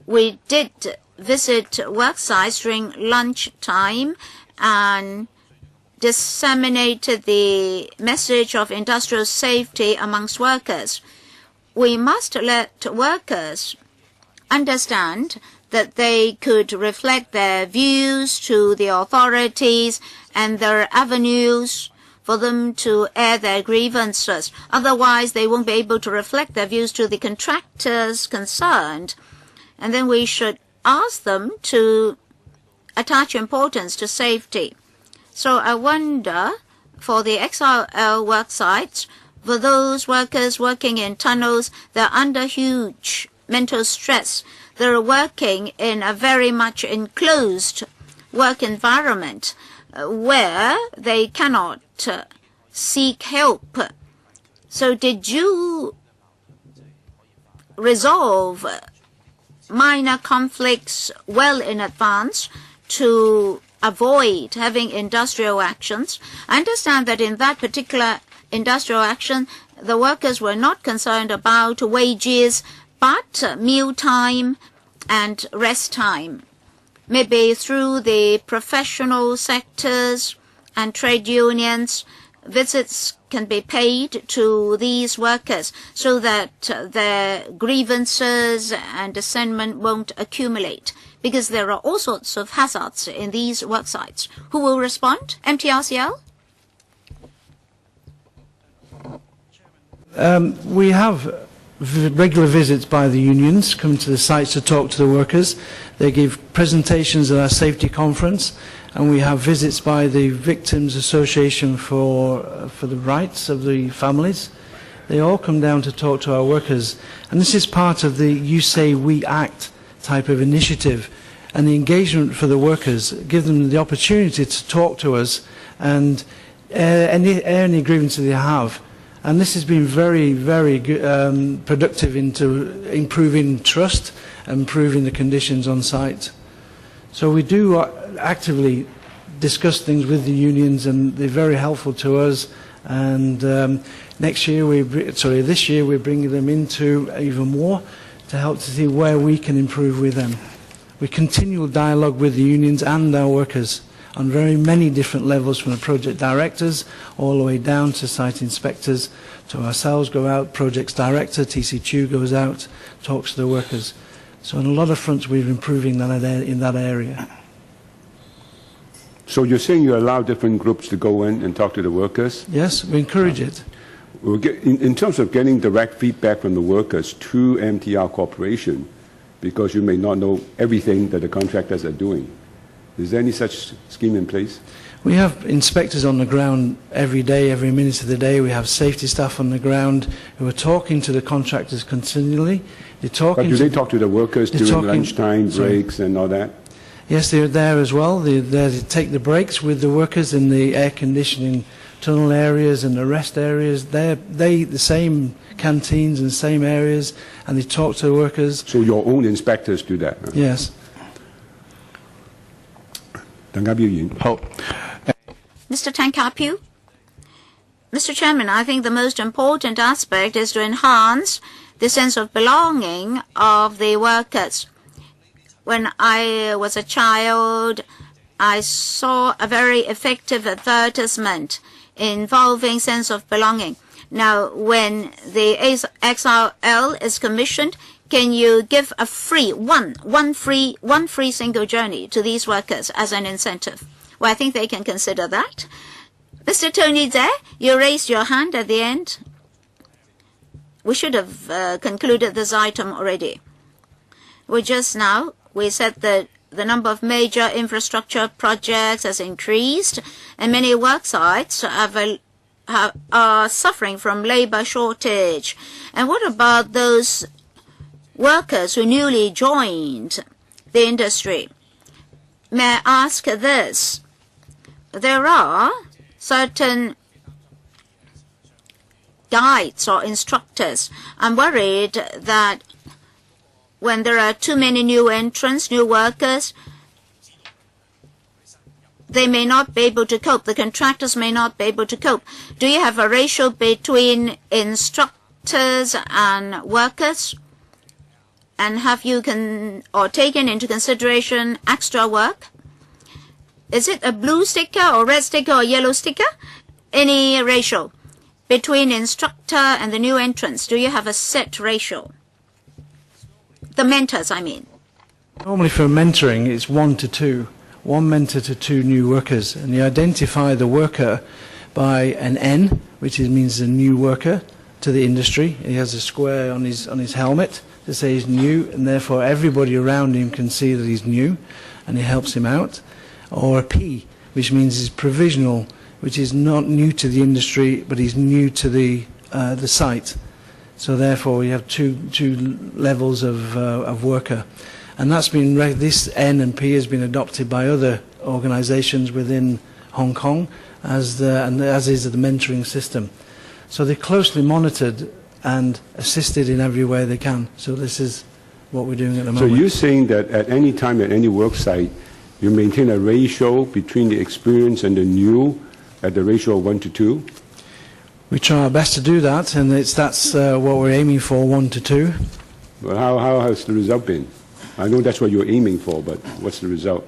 we did visit work sites during lunchtime and disseminated the message of industrial safety amongst workers. We must let workers understand that they could reflect their views to the authorities and their avenues for them to air their grievances. Otherwise, they won't be able to reflect their views to the contractors concerned. And then we should ask them to attach importance to safety. So I wonder, for the XRL work sites, for those workers working in tunnels, they're under huge mental stress. They're working in a very much enclosed work environment where they cannot seek help. So did you resolve minor conflicts well in advance to avoid having industrial actions? I understand that in that particular industrial action, the workers were not concerned about wages, but meal time and rest time. Maybe through the professional sectors and trade unions, visits can be paid to these workers so that their grievances and dissentment won't accumulate, because there are all sorts of hazards in these work sites. Who will respond? MTRCL? We have regular visits by the unions coming to the sites to talk to the workers. They give presentations at our safety conference, and we have visits by the Victims Association for the rights of the families. They all come down to talk to our workers, and this is part of the You Say We Act type of initiative, and the engagement for the workers, give them the opportunity to talk to us and air any grievances they have. And this has been very, very good, productive into improving trust and improving the conditions on site. So we do actively discuss things with the unions, and they're very helpful to us. And this year we're bringing them into even more to help to see where we can improve with them. We continual dialogue with the unions and our workers on very many different levels, from the project directors all the way down to site inspectors, to ourselves go out, projects director, TC2 goes out, talks to the workers. So on a lot of fronts we're improving in that area. So you're saying you allow different groups to go in and talk to the workers? Yes, we encourage it. In terms of getting direct feedback from the workers to MTR Corporation, because you may not know everything that the contractors are doing, is there any such scheme in place? We have inspectors on the ground every day, every minute of the day. We have safety staff on the ground who are talking to the contractors continually. They're talking. But do they talk to the workers during lunchtime, sorry, breaks and all that? Yes, they're there as well. They're there to take the breaks with the workers in the air conditioning tunnel areas and the rest areas. The same canteens and same areas, and they talk to the workers. So your own inspectors do that? Huh? Yes. 鄧家彪議員。好。Mr. Tankapu? Mr. Chairman, I think the most important aspect is to enhance the sense of belonging of the workers. When I was a child, I saw a very effective advertisement involving sense of belonging. Now, when the XRL is commissioned, can you give a free one free single journey to these workers as an incentive? Well, I think they can consider that. Mr. Tony there, you raised your hand at the end. We should have concluded this item already. We said that the number of major infrastructure projects has increased, and many work sites are suffering from labor shortage. And what about those workers who newly joined the industry? May I ask this? There are certain guides or instructors. I'm worried that when there are too many new entrants, new workers, they may not be able to cope. The contractors may not be able to cope. Do you have a ratio between instructors and workers? And have you taken into consideration extra work? Is it a blue sticker or red sticker or yellow sticker? Any ratio between instructor and the new entrants? Do you have a set ratio? The mentors, I mean. Normally for mentoring, it's 1 to 2. 1 mentor to 2 new workers. And you identify the worker by an N, which means a new worker to the industry. He has a square on his helmet to say he's new, and therefore everybody around him can see that he's new, and it helps him out. Or a P, which means he's provisional, which is not new to the industry, but he's new to the site. So therefore, we have two levels of worker, and that's been this N and P has been adopted by other organisations within Hong Kong, as is the mentoring system. So they're closely monitored and assisted in every way they can. So this is what we're doing at the moment. So you're saying that at any time at any work site, you maintain a ratio between the experienced and the new at the ratio of 1 to 2? We try our best to do that, and that's what we're aiming for, 1 to 2. Well, how has the result been? I know that's what you're aiming for, but what's the result?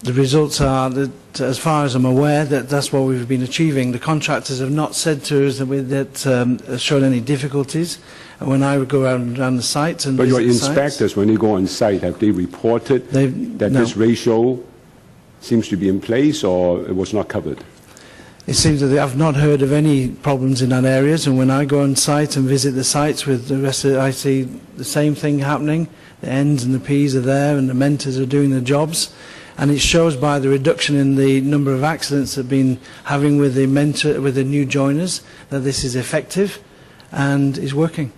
The results are that, as far as I'm aware, that's what we've been achieving. The contractors have not said to us that showed any difficulties. And when I would go around the sites and but your visit inspectors, sites, when they go on site, have they reported that no. this ratio seems to be in place, or it was not covered? It seems that I've not heard of any problems in that areas, and when I go on site and visit the sites with the rest of it, I see the same thing happening. The N's and the P's are there, and the mentors are doing their jobs, and it shows by the reduction in the number of accidents that have been having with the new joiners that this is effective and is working.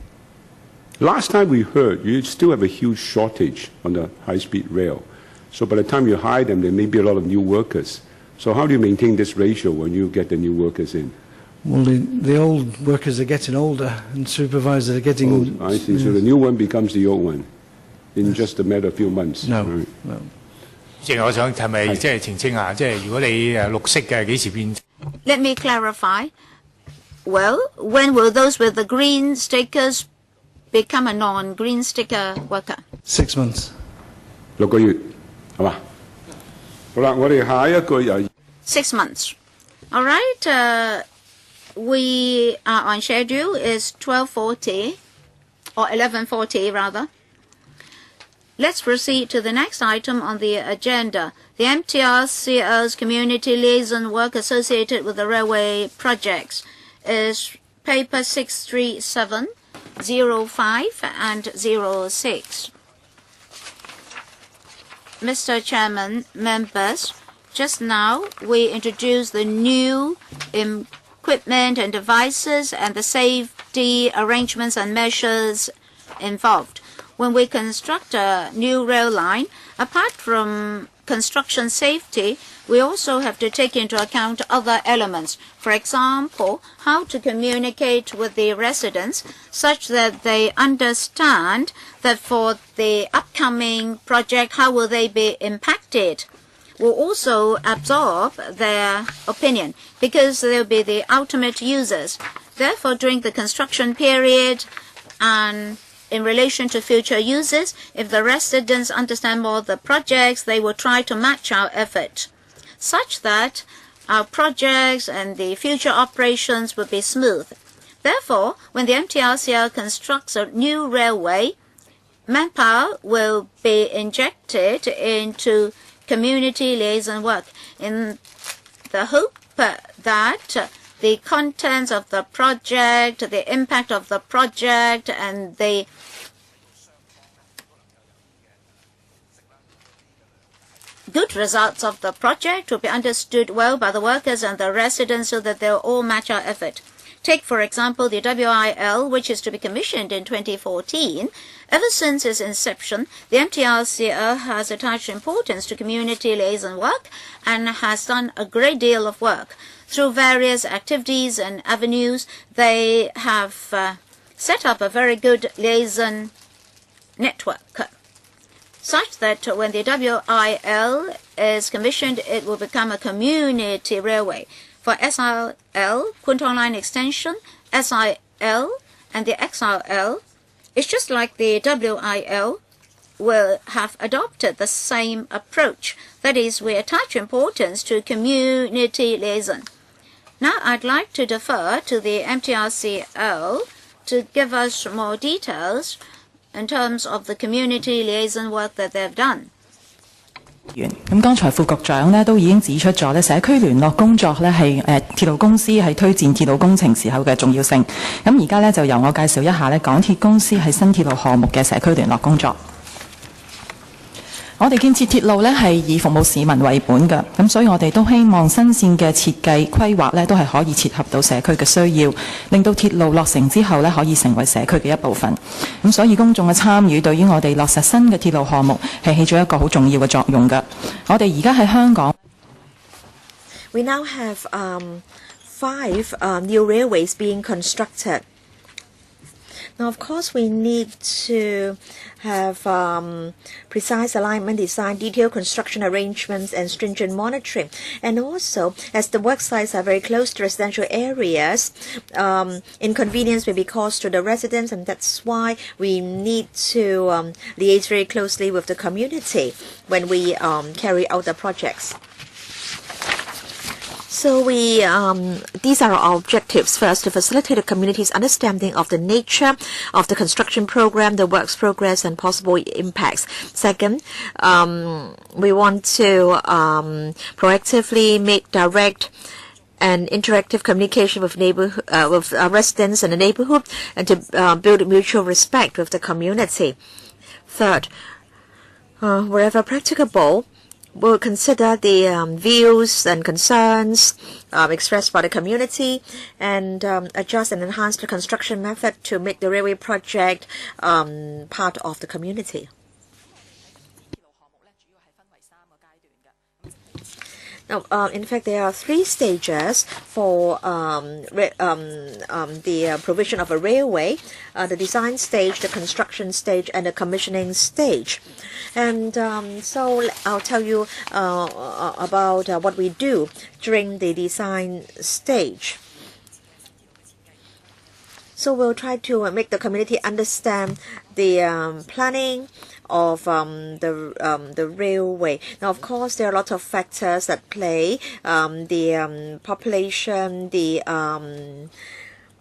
Last time we heard, you still have a huge shortage on the high-speed rail. So by the time you hire them, there may be a lot of new workers. So how do you maintain this ratio when you get the new workers in? Well, the old workers are getting older, and supervisors are getting... Oh, I see. So the new one becomes the old one in just a matter of a few months. No, right. no. 我想係咪即係澄清下，即係如果你綠色嘅幾時變？ Let me clarify. Well, when will those with the green stickers become a non-green sticker worker? 6 months. 6個月，係嘛？好啦，我哋下一個又 6 months. All right. We are on schedule is 12:40 or 11:40 rather. Let's proceed to the next item on the agenda. The MTR CO's community liaison work associated with the railway projects is paper 637, 05 and 06. Mr. Chairman, members, Just now, we introduced the new equipment and devices and the safety arrangements and measures involved. When we construct a new rail line, apart from construction safety, we also have to take into account other elements. For example, how to communicate with the residents such that they understand that for the upcoming project, how will they be impacted. Will also absorb their opinion because they'll be the ultimate users. Therefore, during the construction period and in relation to future uses, if the residents understand more of the projects, they will try to match our effort such that our projects and the future operations will be smooth. Therefore, when the MTRCL constructs a new railway, manpower will be injected into community liaison work in the hope that the contents of the project, the impact of the project, and the good results of the project will be understood well by the workers and the residents so that they'll all match our effort. Take, for example, the WIL, which is to be commissioned in 2014. Ever since its inception, the MTRCL has attached importance to community liaison work and has done a great deal of work. Through various activities and avenues, they have set up a very good liaison network, such that when the WIL is commissioned, it will become a community railway. For SIL, Kwun Line Extension, SIL, and the XRL, it's just like the WIL will have adopted the same approach. That is, we attach importance to community liaison. Now, I'd like to defer to the MTRCL to give us more details in terms of the community liaison work that they've done. 咁剛才副局長呢都已經指出咗呢社區聯絡工作呢係鐵路公司喺推薦鐵路工程時候嘅重要性。咁而家呢就由我介紹一下呢港鐵公司喺新鐵路項目嘅社區聯絡工作。我哋建設鐵路呢係以服務市民為本嘅，咁所以我哋都希望新線嘅設計規劃呢都係可以切合到社區嘅需要，令到鐵路落成之後呢可以成為社區嘅一部分。咁所以公眾嘅參與對於我哋落實新嘅鐵路項目係起咗一個好重要嘅作用嘅。我哋而家喺香港 We now have 5 new railways being constructed. Now, of course, we need to have precise alignment design, detailed construction arrangements, and stringent monitoring. And also, as the work sites are very close to residential areas, inconvenience may be caused to the residents, and that's why we need to liaise very closely with the community when we carry out the projects. So these are our objectives. First, to facilitate the community's understanding of the nature of the construction program, the work's progress, and possible impacts. Second, we want to proactively make direct and interactive communication with residents in the neighborhood, and to build mutual respect with the community. Third, wherever practicable, we'll consider the views and concerns expressed by the community and adjust and enhance the construction method to make the railway project part of the community. Now, in fact, there are 3 stages for the provision of a railway: the design stage, the construction stage, and the commissioning stage. And so I'll tell you about what we do during the design stage. So we'll try to make the community understand the planning of the railway. Now, of course, there are a lot of factors that play: the population, the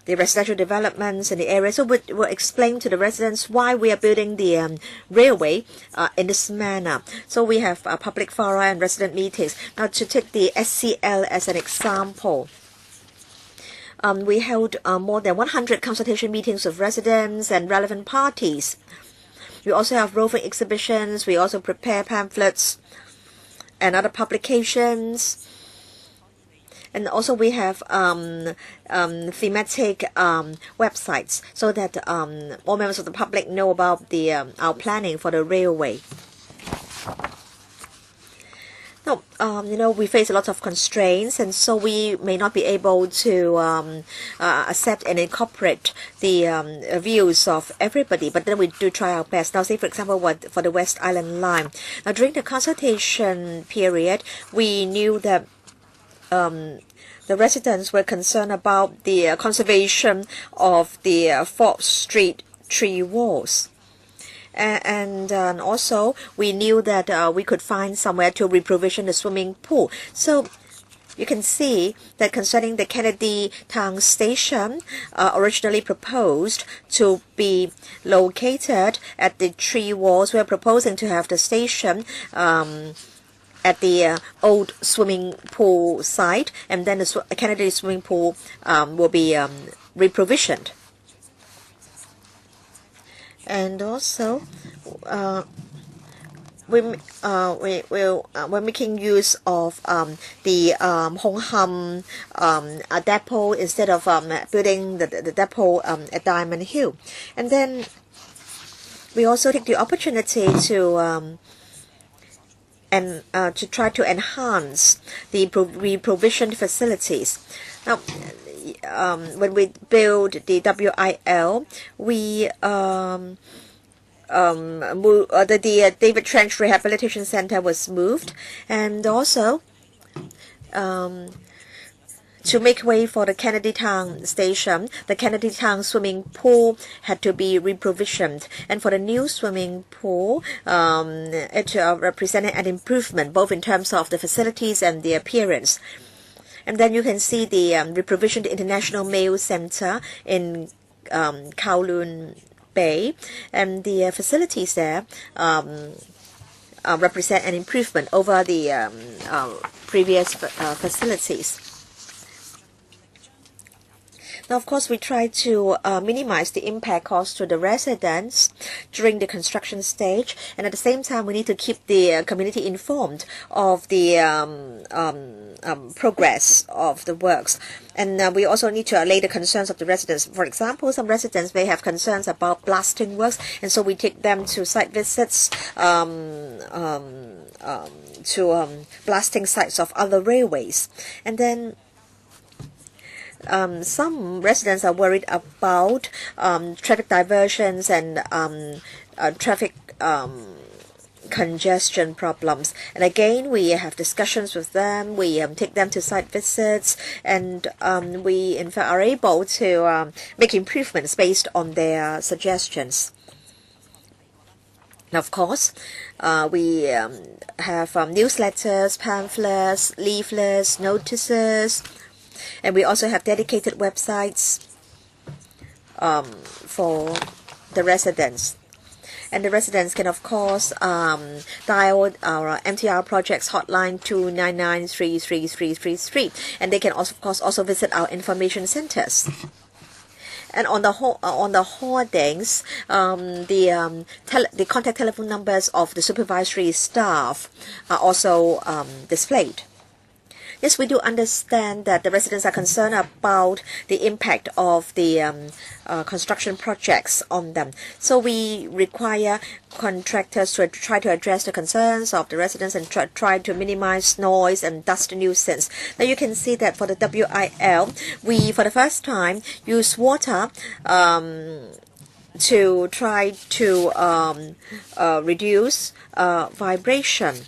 residential developments in the area. So we'll explain to the residents why we are building the railway in this manner. So we have public fora and resident meetings. Now, to take the SCL as an example, we held more than 100 consultation meetings with residents and relevant parties. We also have roving exhibitions. We also prepare pamphlets and other publications. And also we have thematic websites so that all members of the public know about the our planning for the railway. No, we face a lot of constraints, and so we may not be able to accept and incorporate the views of everybody, but then we do try our best. Now, say for example, for the West Island Line. Now, during the consultation period, we knew that the residents were concerned about the conservation of the 4th Street tree walls. And also we knew that we could find somewhere to reprovision the swimming pool. So you can see that concerning the Kennedy Town Station, originally proposed to be located at the tree walls, we're proposing to have the station at the old swimming pool site, and then the Kennedy swimming pool will be reprovisioned. And also, we're making use of the Hong Ham depot instead of building the depot at Diamond Hill. And then we also take the opportunity to try to enhance the reprovisioned facilities. Now, when we build the WIL, we the David Trench Rehabilitation Center was moved, and also to make way for the Kennedy Town Station, the Kennedy Town swimming pool had to be reprovisioned. And for the new swimming pool, it represented an improvement both in terms of the facilities and the appearance. And then you can see the reprovisioned International Mail Center in Kowloon Bay, and the facilities there represent an improvement over the previous facilities. Now, of course, we try to minimize the impact caused to the residents during the construction stage, and at the same time, we need to keep the community informed of the progress of the works. And we also need to allay the concerns of the residents. For example, some residents may have concerns about blasting works, and so we take them to site visits to blasting sites of other railways. And then some residents are worried about traffic diversions and traffic congestion problems. And again, we have discussions with them. We take them to site visits, and we in fact are able to make improvements based on their suggestions. Now, of course, we have newsletters, pamphlets, leaflets, notices, and we also have dedicated websites for the residents. And the residents can, of course, dial our MTR projects hotline 299-33333, and they can also, of course, also visit our information centers. And on the hoardings, the contact telephone numbers of the supervisory staff are also displayed. Yes, we do understand that the residents are concerned about the impact of the construction projects on them. So we require contractors to try to address the concerns of the residents and try to minimize noise and dust nuisance. Now you can see that for the WIL, we for the first time use water to try to reduce vibration.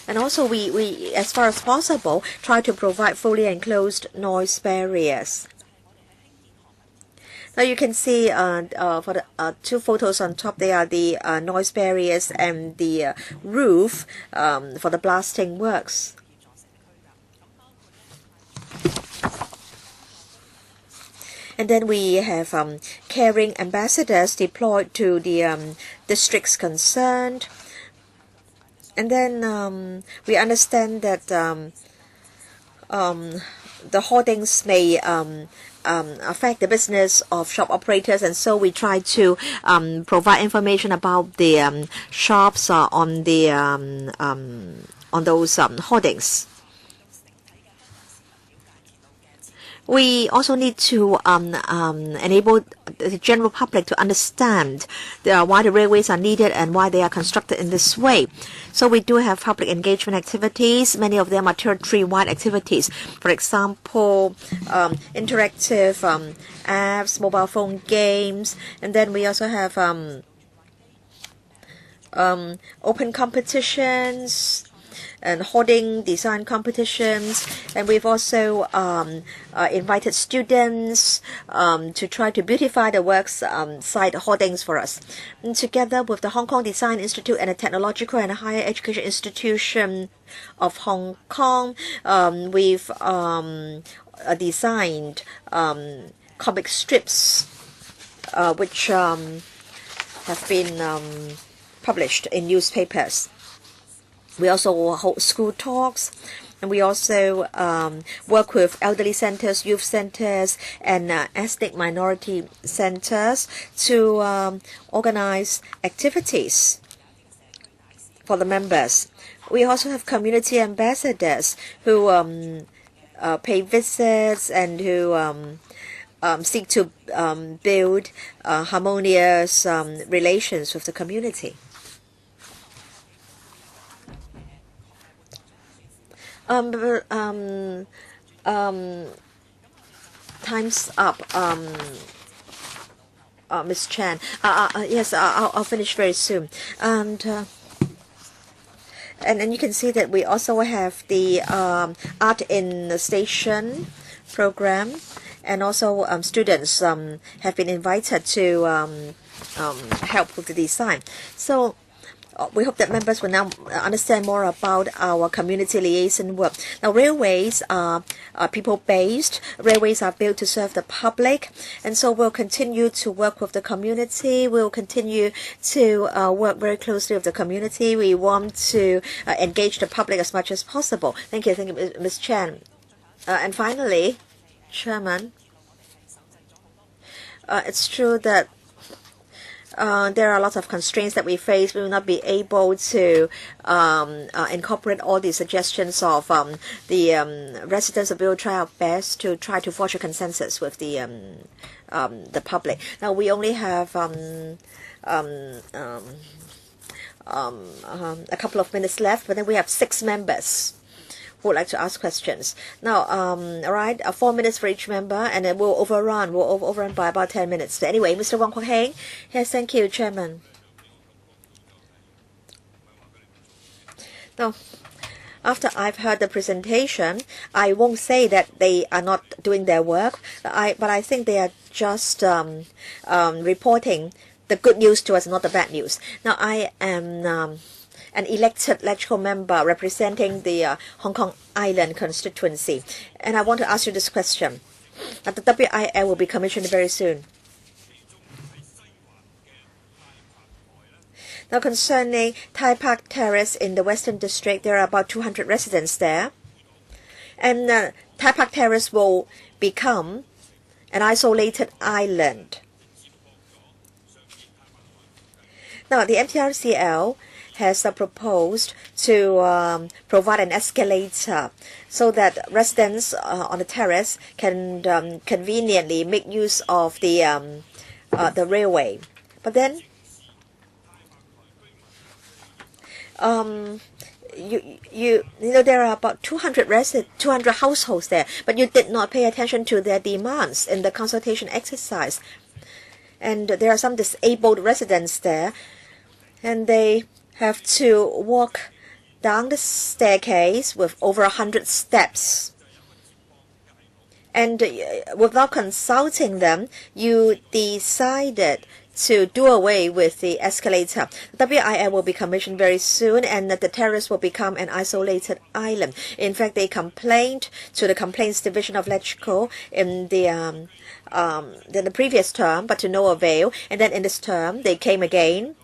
And also we, as far as possible, try to provide fully enclosed noise barriers. Now you can see for the two photos on top, they are the noise barriers and the roof for the blasting works. And then we have caring ambassadors deployed to the districts concerned. And then we understand that the hoardings may affect the business of shop operators, and so we try to provide information about the shops on those hoardings. We also need to enable the general public to understand why the railways are needed and why they are constructed in this way. So we do have public engagement activities. Many of them are territory-wide activities. For example, interactive apps, mobile phone games, and then we also have open competitions and hoarding design competitions, and we've also invited students to try to beautify the works site hoardings for us. And together with the Hong Kong Design Institute and the Technological and Higher Education Institution of Hong Kong, we've designed comic strips which have been published in newspapers. We also hold school talks, and we also work with elderly centers, youth centers, and ethnic minority centers to organize activities for the members. We also have community ambassadors who pay visits and who seek to build harmonious relations with the community. Time's up, Ms. Chan. Yes, I'll finish very soon. And you can see that we also have the Art in the Station program, and also students have been invited to help with the design. So we hope that members will now understand more about our community liaison work. Now, railways are people-based. Railways are built to serve the public, and so we'll continue to work with the community. We'll continue to work very closely with the community. We want to engage the public as much as possible. Thank you, Ms. Chan. And finally, Chairman, it's true that there are lots of constraints that we face. We will not be able to incorporate all the suggestions of the residents, but we will try our best to try to forge a consensus with the public. Now, we only have a couple of minutes left, but then we have 6 members who would like to ask questions. Now, all right, 4 minutes for each member, and then we'll overrun. We'll overrun by about 10 minutes. But anyway, Mr. Kwok-hing. Yes, thank you, Chairman. Now, after I've heard the presentation, I won't say that they are not doing their work, but I think they are just reporting the good news to us, not the bad news. Now, I am an elected electoral member representing the Hong Kong Island constituency. And I want to ask you this question. The WIL will be commissioned very soon. Now, concerning Tai Park Terrace in the Western District, there are about 200 residents there. And Tai Park Terrace will become an isolated island. Now, the MTRCL has proposed to provide an escalator so that residents on the terrace can conveniently make use of the railway. But then, you know there are about 200 households there, but you did not pay attention to their demands in the consultation exercise. And there are some disabled residents there, and they have to walk down the staircase with over 100 steps. And without consulting them, you decided to do away with the escalator. WIL will be commissioned very soon, and the terrace will become an isolated island. In fact, they complained to the Complaints Division of LegCo in the previous term, but to no avail. And then in this term, they came again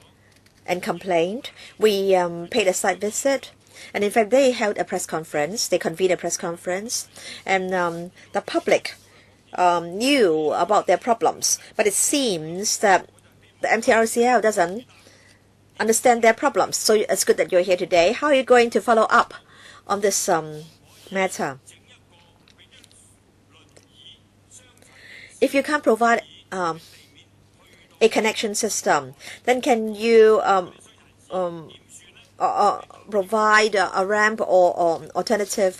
and complained. We paid a site visit, and in fact they held a press conference. They convened a press conference, and the public knew about their problems, but it seems that the MTRCL doesn't understand their problems. So it's good that you're here today. How are you going to follow up on this matter? If you can't provide a connection system, then can you provide a ramp or alternative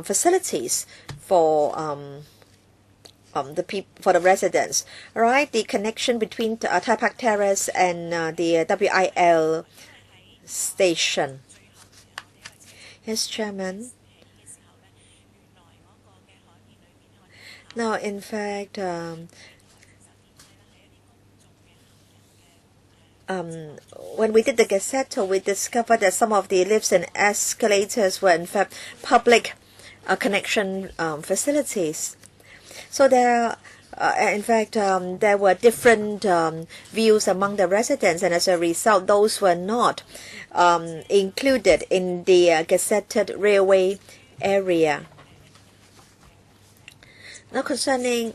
facilities for for the residents? All right, the connection between Tai Pak Terrace and the WIL station. Yes, Chairman. Now, in fact, when we did the Gazette, we discovered that some of the lifts and escalators were in fact public connection facilities. So there, in fact, there were different views among the residents, and as a result, those were not included in the gazetted railway area. Now, concerning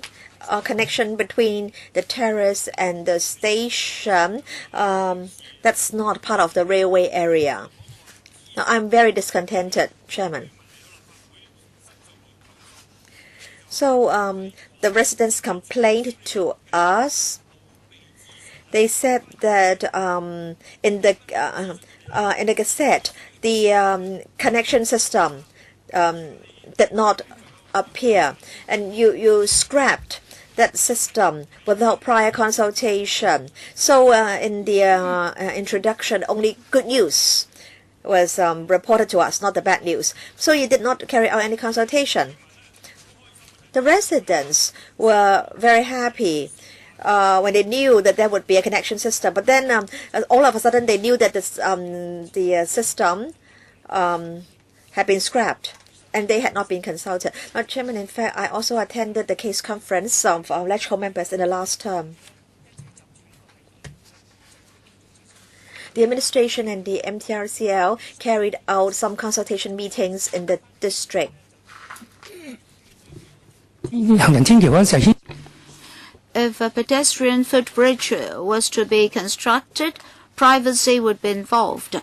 connection between the terrace and the station, that's not part of the railway area. Now, I'm very discontented, Chairman. So the residents complained to us. They said that in the Gazette, the connection system did not appear, and you scrapped that system without prior consultation. So in the introduction, only good news was reported to us, not the bad news. So you did not carry out any consultation. The residents were very happy when they knew that there would be a connection system. But then all of a sudden they knew that the system had been scrapped, and they had not been consulted. Now, Chairman, in fact, I also attended the case conference of our LegCo members in the last term. The administration and the MTRCL carried out some consultation meetings in the district. If a pedestrian footbridge was to be constructed, privacy would be involved.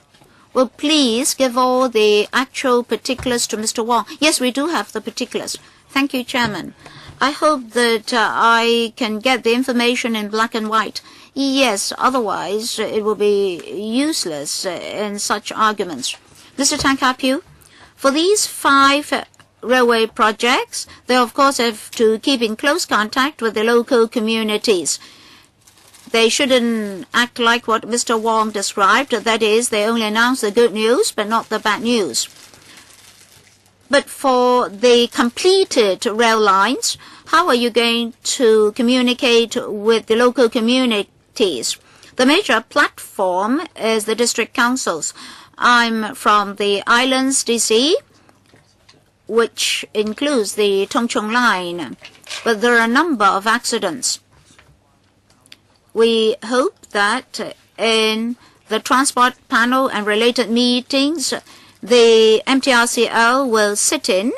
Well, please give all the actual particulars to Mr. Wong. Yes, we do have the particulars. Thank you, Chairman. I hope that I can get the information in black and white. Yes, otherwise it will be useless in such arguments. Mr. Tan Ka-Piu, for these 5 railway projects, they of course have to keep in close contact with the local communities. They shouldn't act like what Mr. Wong described, that is, they only announce the good news but not the bad news. But for the completed rail lines, how are you going to communicate with the local communities? The major platform is the district councils. I'm from the Islands DC, which includes the Tung Chung line, but there are a number of accidents. We hope that in the transport panel and related meetings, the MTRCL will sit in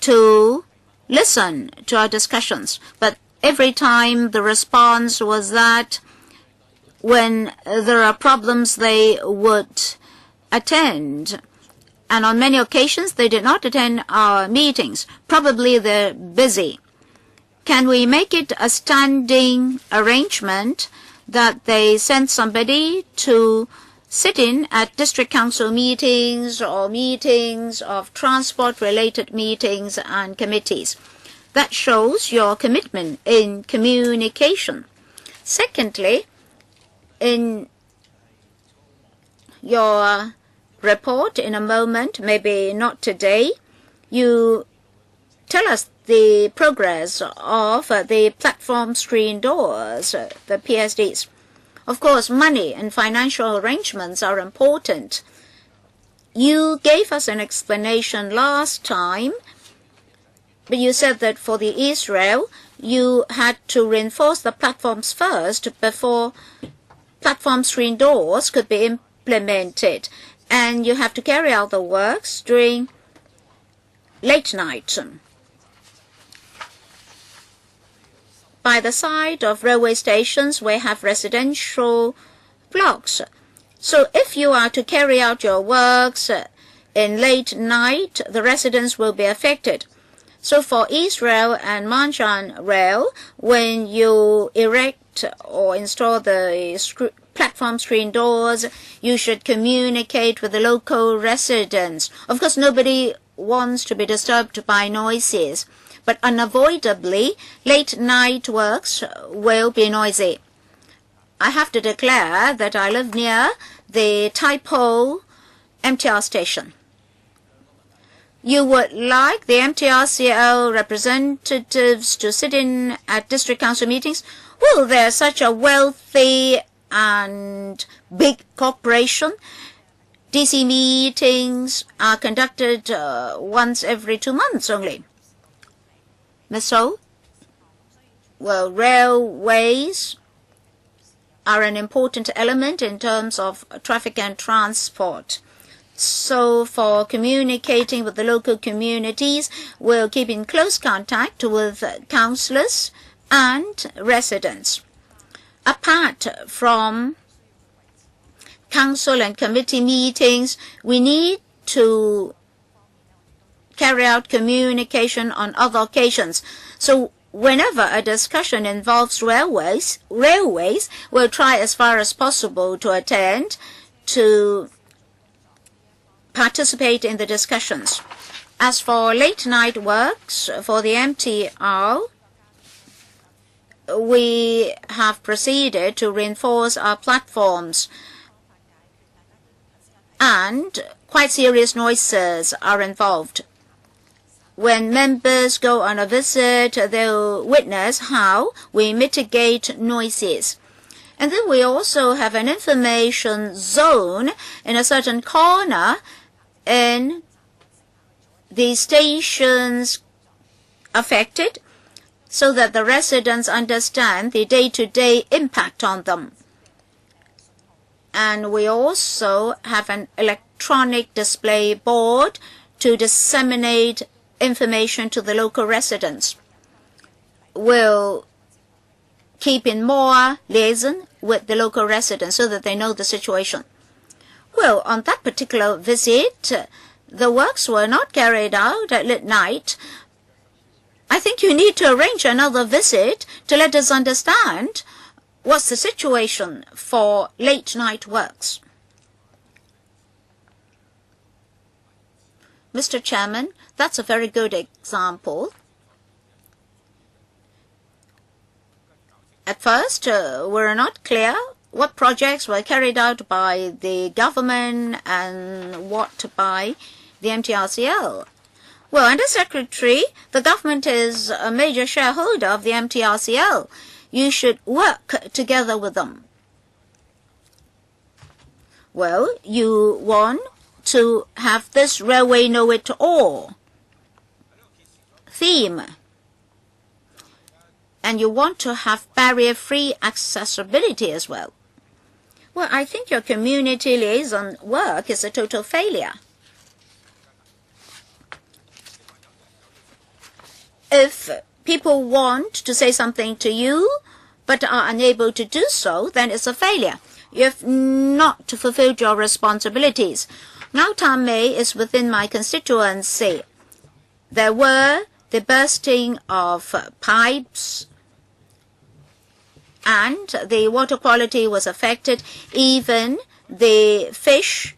to listen to our discussions. But every time the response was that when there are problems, they would attend. And on many occasions, they did not attend our meetings. Probably they're busy. Can we make it a standing arrangement that they send somebody to sit in at district council meetings or meetings of transport-related meetings and committees? That shows your commitment in communication. Secondly, in your report in a moment, maybe not today, you tell us the progress of the platform screen doors, the PSDs. Of course, money and financial arrangements are important. You gave us an explanation last time, but you said that for the East Rail, you had to reinforce the platforms first before platform screen doors could be implemented. And you have to carry out the works during late night. by the side of railway stations, we have residential blocks. So if you are to carry out your works in late night, the residents will be affected. So for East Rail and Manshan Rail, when you erect or install the platform screen doors, you should communicate with the local residents. Of course, nobody wants to be disturbed by noises, but unavoidably, late night works will be noisy. I have to declare that I live near the Taipo MTR station. You would like the MTRCL representatives to sit in at district council meetings? Well, they're such a wealthy and big corporation. DC meetings are conducted once every 2 months only. So, well, railways are an important element in terms of traffic and transport. So for communicating with the local communities, we'll keep in close contact with councillors and residents. Apart from council and committee meetings, we need to carry out communication on other occasions. So whenever a discussion involves railways, will try as far as possible to attend, to participate in the discussions. As for late night works for the MTR, we have proceeded to reinforce our platforms, and quite serious noises are involved. When members go on a visit, they'll witness how we mitigate noises. And then we also have an information zone in a certain corner in the stations affected, so that the residents understand the day-to-day impact on them. And we also have an electronic display board to disseminate information to the local residents. We'll keep in more liaison with the local residents so that they know the situation. Well, on that particular visit, the works were not carried out at midnight. I think you need to arrange another visit to let us understand what's the situation for late night works. Mr. Chairman, that's a very good example. At first, we're not clear what projects were carried out by the government and what by the MTRCL. Well, Under Secretary, the government is a major shareholder of the MTRCL. You should work together with them. Well, you want to have this railway know-it-all theme, and you want to have barrier-free accessibility as well. Well, I think your community liaison work is a total failure. If people want to say something to you but are unable to do so, then it's a failure. You have not fulfilled your responsibilities. Now Tamei is within my constituency. There were the bursting of pipes, and the water quality was affected. Even the fish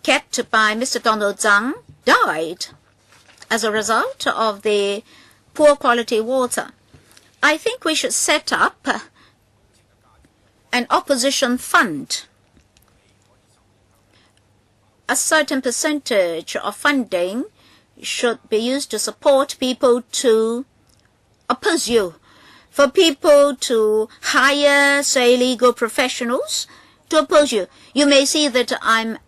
kept by Mr. Donald Zhang died as a result of the poor quality water. I think we should set up an opposition fund. A certain percentage of funding should be used to support people to oppose you, for people to hire, say, legal professionals to oppose you. You may see that I'm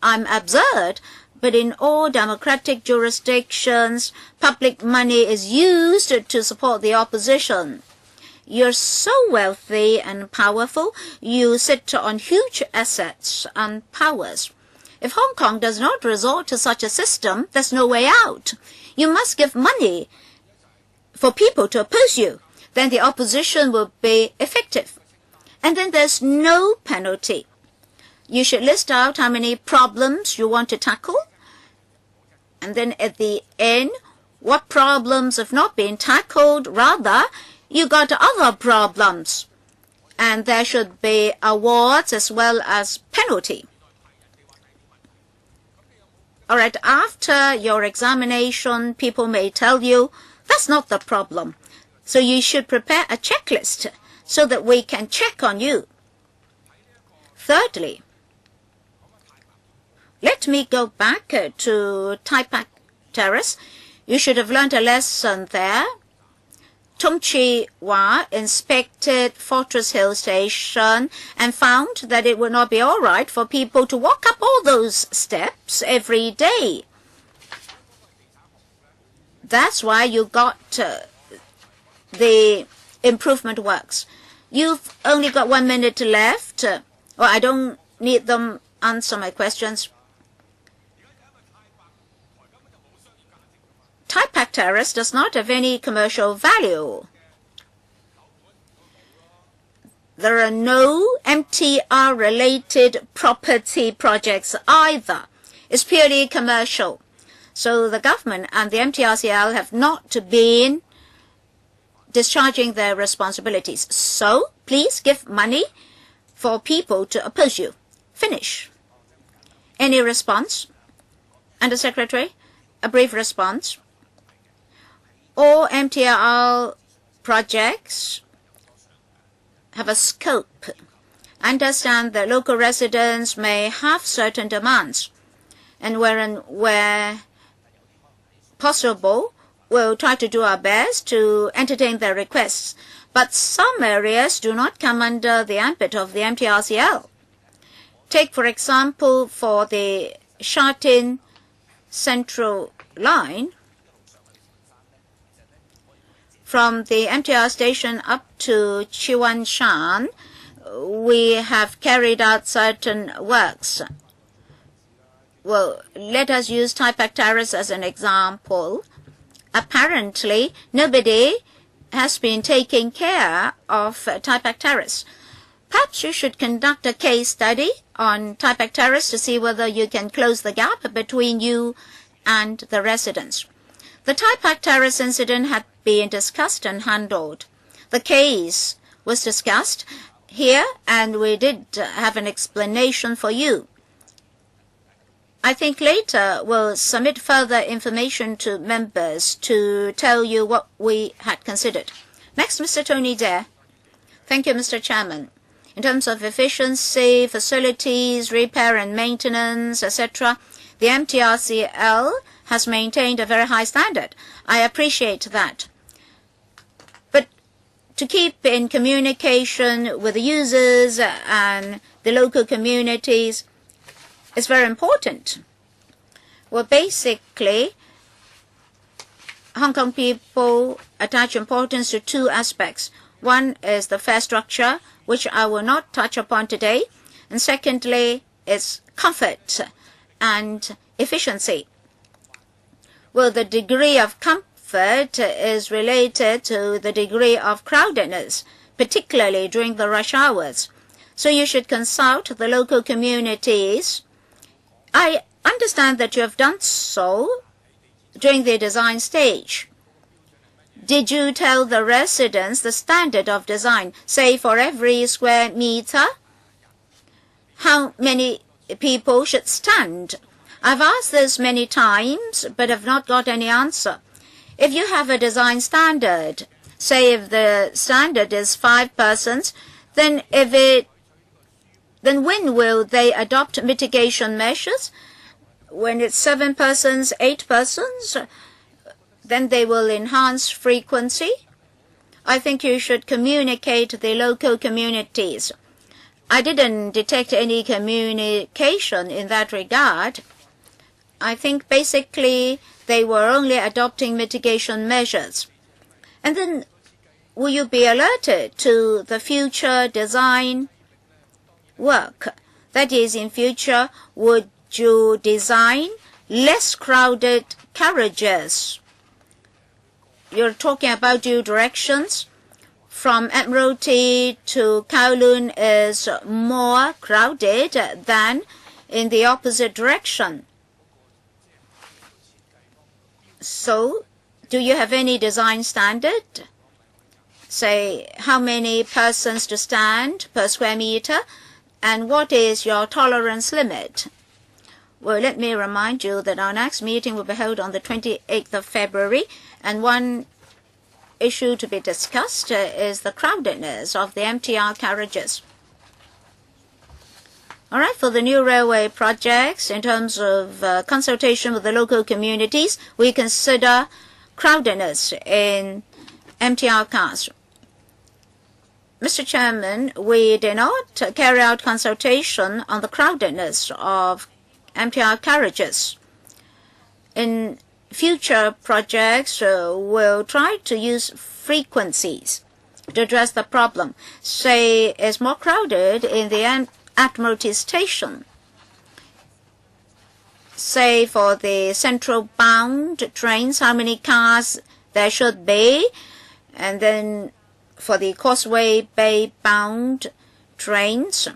absurd, but in all democratic jurisdictions, public money is used to support the opposition. You're so wealthy and powerful, you sit on huge assets and powers. If Hong Kong does not resort to such a system, there's no way out. You must give money for people to oppose you. then the opposition will be effective. And then there's no penalty. You should list out how many problems you want to tackle. And then at the end, what problems have not been tackled, rather, you got other problems. And there should be awards as well as penalty. All right, after your examination, people may tell you, that's not the problem. So you should prepare a checklist so that we can check on you. Thirdly, let me go back to Tai Pak Terrace. You should have learned a lesson there. Tung Chi Wah inspected Fortress Hill Station and found that it would not be all right for people to walk up all those steps every day. That's why you got the improvement works. You've only got 1 minute left. Well, I don't need them answer my questions. Tai Pak Terrace does not have any commercial value. There are no MTR-related property projects either. It's purely commercial. So the government and the MTRCL have not been discharging their responsibilities. So please give money for people to oppose you. Finish. Any response? Under Secretary, a brief response. All MTR projects have a scope. Understand that local residents may have certain demands, and where possible, we'll try to do our best to entertain their requests. But some areas do not come under the ambit of the MTRCL. Take, for example, for the Sha Tin Central Line, from the MTR station up to Chiwan Shan, we have carried out certain works. Well, let us use Tai Pak Terrace as an example. Apparently, nobody has been taking care of Tai Pak Terrace. Perhaps you should conduct a case study on Tai Pak Terrace to see whether you can close the gap between you and the residents. The Tai Pak Terrace incident had been discussed and handled. The case was discussed here, and we did have an explanation for you. I think later we'll submit further information to members to tell you what we had considered. Next, Mr. Tony Dare. Thank you, Mr. Chairman. In terms of efficiency, facilities, repair and maintenance, etc., the MTRCL has maintained a very high standard. I appreciate that. But to keep in communication with the users and the local communities is very important. Well, basically, Hong Kong people attach importance to two aspects. One is the fare structure, which I will not touch upon today. And secondly, is comfort and efficiency. Well, the degree of comfort is related to the degree of crowdedness, particularly during the rush hours. So you should consult the local communities. I understand that you have done so during the design stage. Did you tell the residents the standard of design, say for every square meter, how many people should stand? I've asked this many times, but have not got any answer. If you have a design standard, say if the standard is 5 persons, then when will they adopt mitigation measures? When it's 7 persons, 8 persons, then they will enhance frequency. I think you should communicate the local communities. I didn't detect any communication in that regard. I think basically they were only adopting mitigation measures. And then will you be alerted to the future design work? That is, in future, would you design less crowded carriages? You're talking about due directions. from Admiralty to Kowloon is more crowded than in the opposite direction. So, do you have any design standard? Say, how many persons to stand per square meter? And what is your tolerance limit? Well, let me remind you that our next meeting will be held on the 28th of February, and one issue to be discussed is the crowdedness of the MTR carriages. All right, for the new railway projects, in terms of consultation with the local communities, we consider crowdedness in MTR cars. Mr. Chairman, we did not carry out consultation on the crowdedness of MTR carriages. In future projects, we'll try to use frequencies to address the problem. Say, it's more crowded in the Admiralty station. Say, for the central-bound trains, how many cars there should be, and then for the Causeway Bay-bound trains,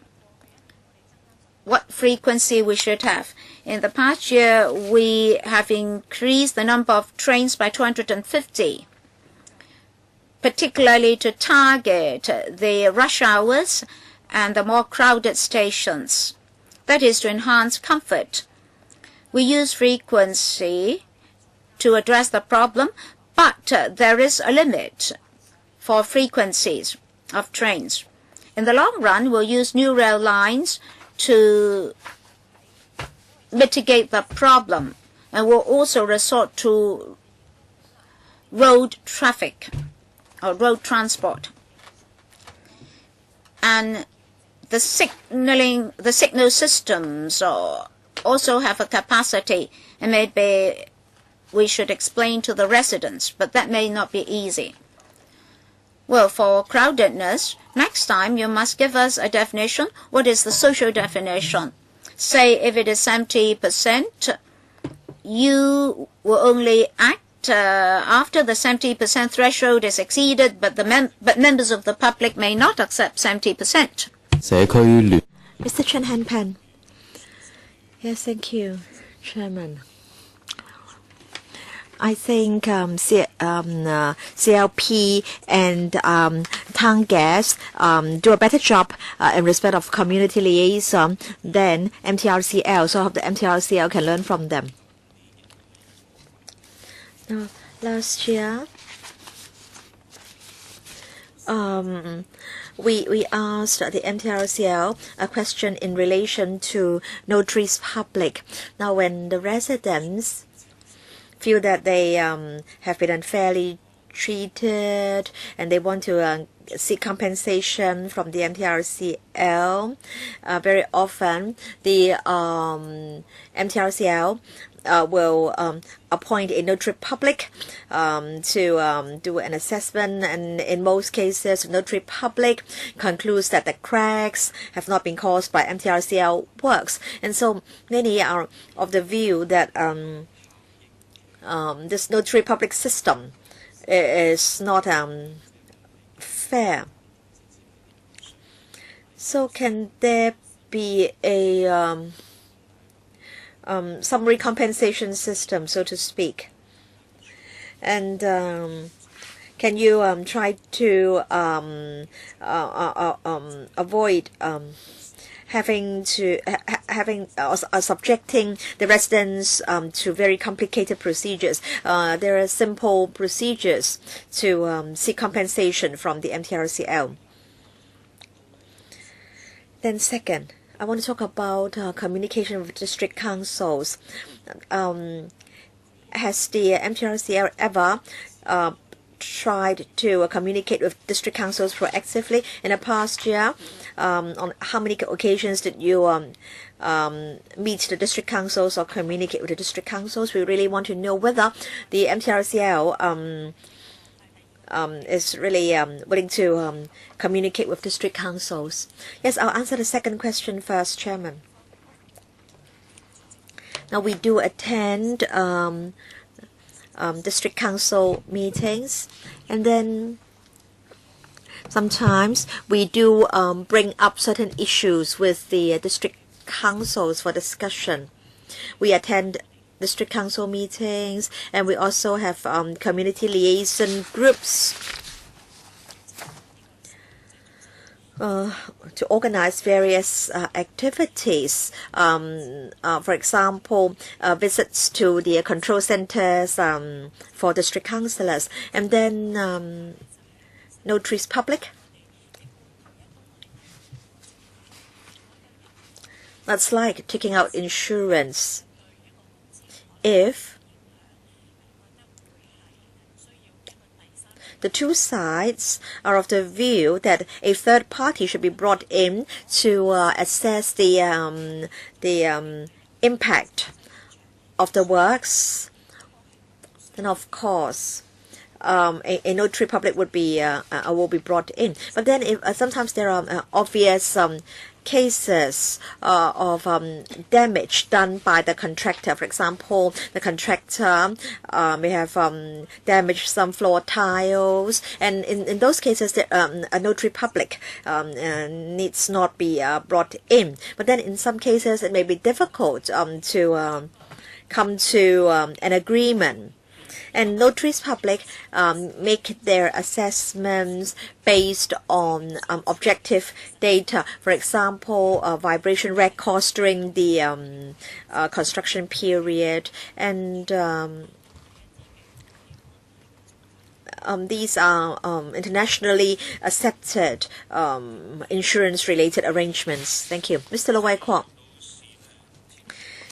what frequency we should have. In the past year, we have increased the number of trains by 250, particularly to target the rush hours and the more crowded stations. That is to enhance comfort. We use frequency to address the problem, but there is a limit for frequencies of trains. In the long run, we'll use new rail lines to mitigate the problem, and we'll also resort to road traffic or road transport. And the signal systems also have a capacity, and maybe we should explain to the residents, but that may not be easy. Well, for crowdedness, next time you must give us a definition. What is the social definition? Say, if it is 70%, you will only act after the 70% threshold is exceeded, but members of the public may not accept 70%. Mr. Chen Hanpan. Yes, thank you, Chairman. I think CLP and Town Gas do a better job in respect of community liaison than MTRCL. So I hope the MTRCL can learn from them. Now, last year, we asked the MTRCL a question in relation to notaries public. Now, when the residents feel that they have been unfairly treated and they want to seek compensation from the MTRCL, very often the MTRCL will appoint a notary public to do an assessment, and in most cases, the notary public concludes that the cracks have not been caused by MTRCL works. And so many are of the view that this notary public system is not fair. So can there be a summary compensation system, so to speak? And can you try to avoid subjecting the residents to very complicated procedures? There are simple procedures to seek compensation from the MTRCL. Then second, I want to talk about communication with district councils. Has the MTRCL ever tried to communicate with district councils proactively in the past year? On how many occasions did you meet the district councils or communicate with the district councils? We really want to know whether the MTRCL is really willing to communicate with district councils. Yes, I'll answer the second question first, Chairman. Now, we do attend district council meetings, and then Sometimes we do bring up certain issues with the district councils for discussion. We attend district council meetings, and we also have community liaison groups to organize various activities. For example, visits to the control centers for district councillors, and then notaries public. That's like taking out insurance. If the two sides are of the view that a third party should be brought in to assess the impact of the works, then of course a notary public will be brought in. But then if sometimes there are obvious cases of damage done by the contractor. For example, the contractor may have damaged some floor tiles, and in those cases, a notary public needs not be brought in. But then in some cases, it may be difficult to come to an agreement. And notaries public make their assessments based on objective data. For example, vibration records during the construction period, and these are internationally accepted insurance-related arrangements. Thank you. Mr. Low Wai Kwok.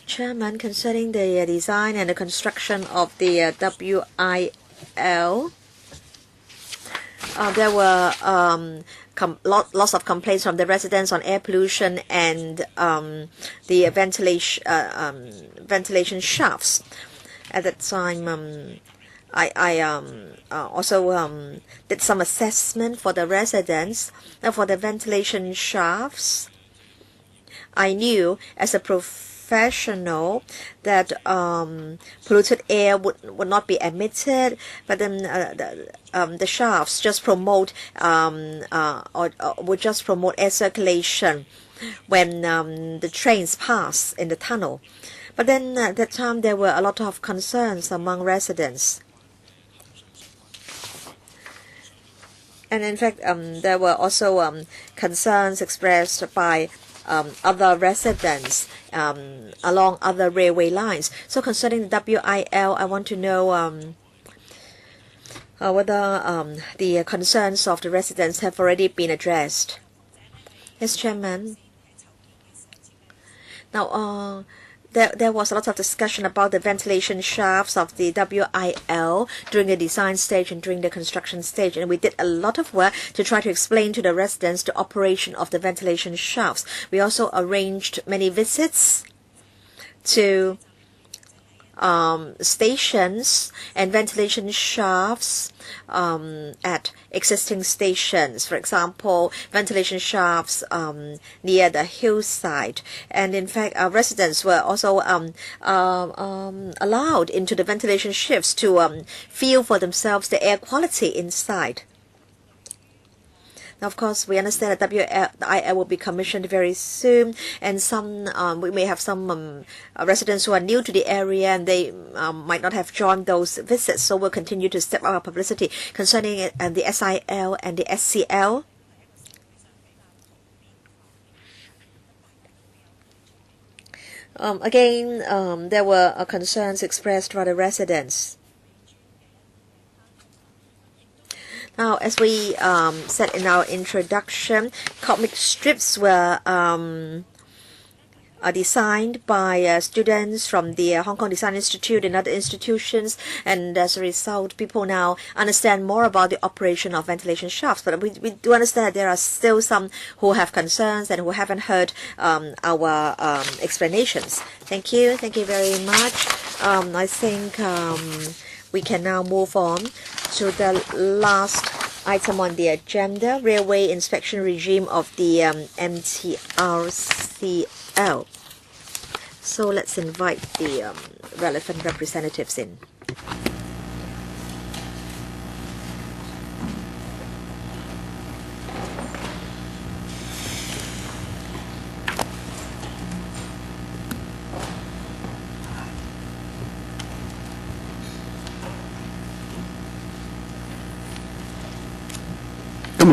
Chairman, concerning the design and the construction of the WIL, there were lots of complaints from the residents on air pollution and the ventilation shafts. At that time, I also did some assessment for the residents. For the ventilation shafts, I knew as a professional that polluted air would not be emitted, but then the shafts just promote would just promote air circulation when the trains pass in the tunnel. But then at that time there were a lot of concerns among residents. And in fact, there were also concerns expressed by other residents along other railway lines. So concerning the WIL, I want to know whether the concerns of the residents have already been addressed. Yes, Chairman. Now, there was a lot of discussion about the ventilation shafts of the WIL during the design stage and during the construction stage, and we did a lot of work to try to explain to the residents the operation of the ventilation shafts. We also arranged many visits to stations and ventilation shafts at existing stations. For example, ventilation shafts near the hillside. And in fact, our residents were also allowed into the ventilation shafts to feel for themselves the air quality inside. Now, of course, we understand that WIL will be commissioned very soon, and we may have some residents who are new to the area, and they might not have joined those visits. So we'll continue to step up our publicity concerning the SIL and the SCL. Again, there were concerns expressed by the residents. Now, as we said in our introduction, comic strips were designed by students from the Hong Kong Design Institute and other institutions, and as a result, people now understand more about the operation of ventilation shafts. But we do understand that there are still some who have concerns and who haven't heard our explanations. Thank you. Thank you very much. I think we can now move on to the last item on the agenda, railway inspection regime of the MTRCL. So let's invite the relevant representatives in.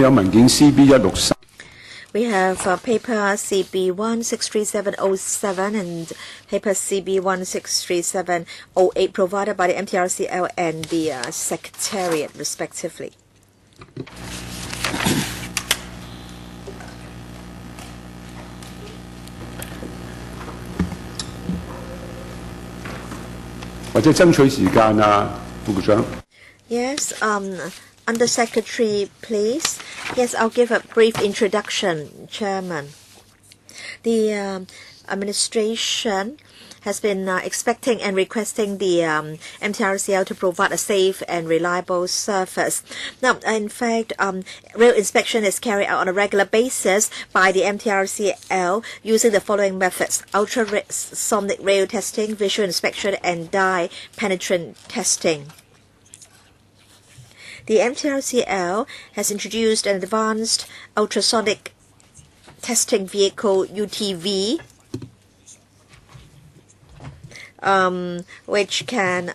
有文件 CB 163。 We have paper CB 163707 and paper CB 163708 provided by the MTRCL and the Secretariat respectively. 或者爭取時間啊，副局長。Yes, Under Secretary, please. Yes, I'll give a brief introduction, Chairman. The administration has been expecting and requesting the MTRCL to provide a safe and reliable service. Now, in fact, rail inspection is carried out on a regular basis by the MTRCL using the following methods: ultrasonic rail testing, visual inspection, and dye penetrant testing. The MTRCL has introduced an advanced ultrasonic testing vehicle, UTV, which can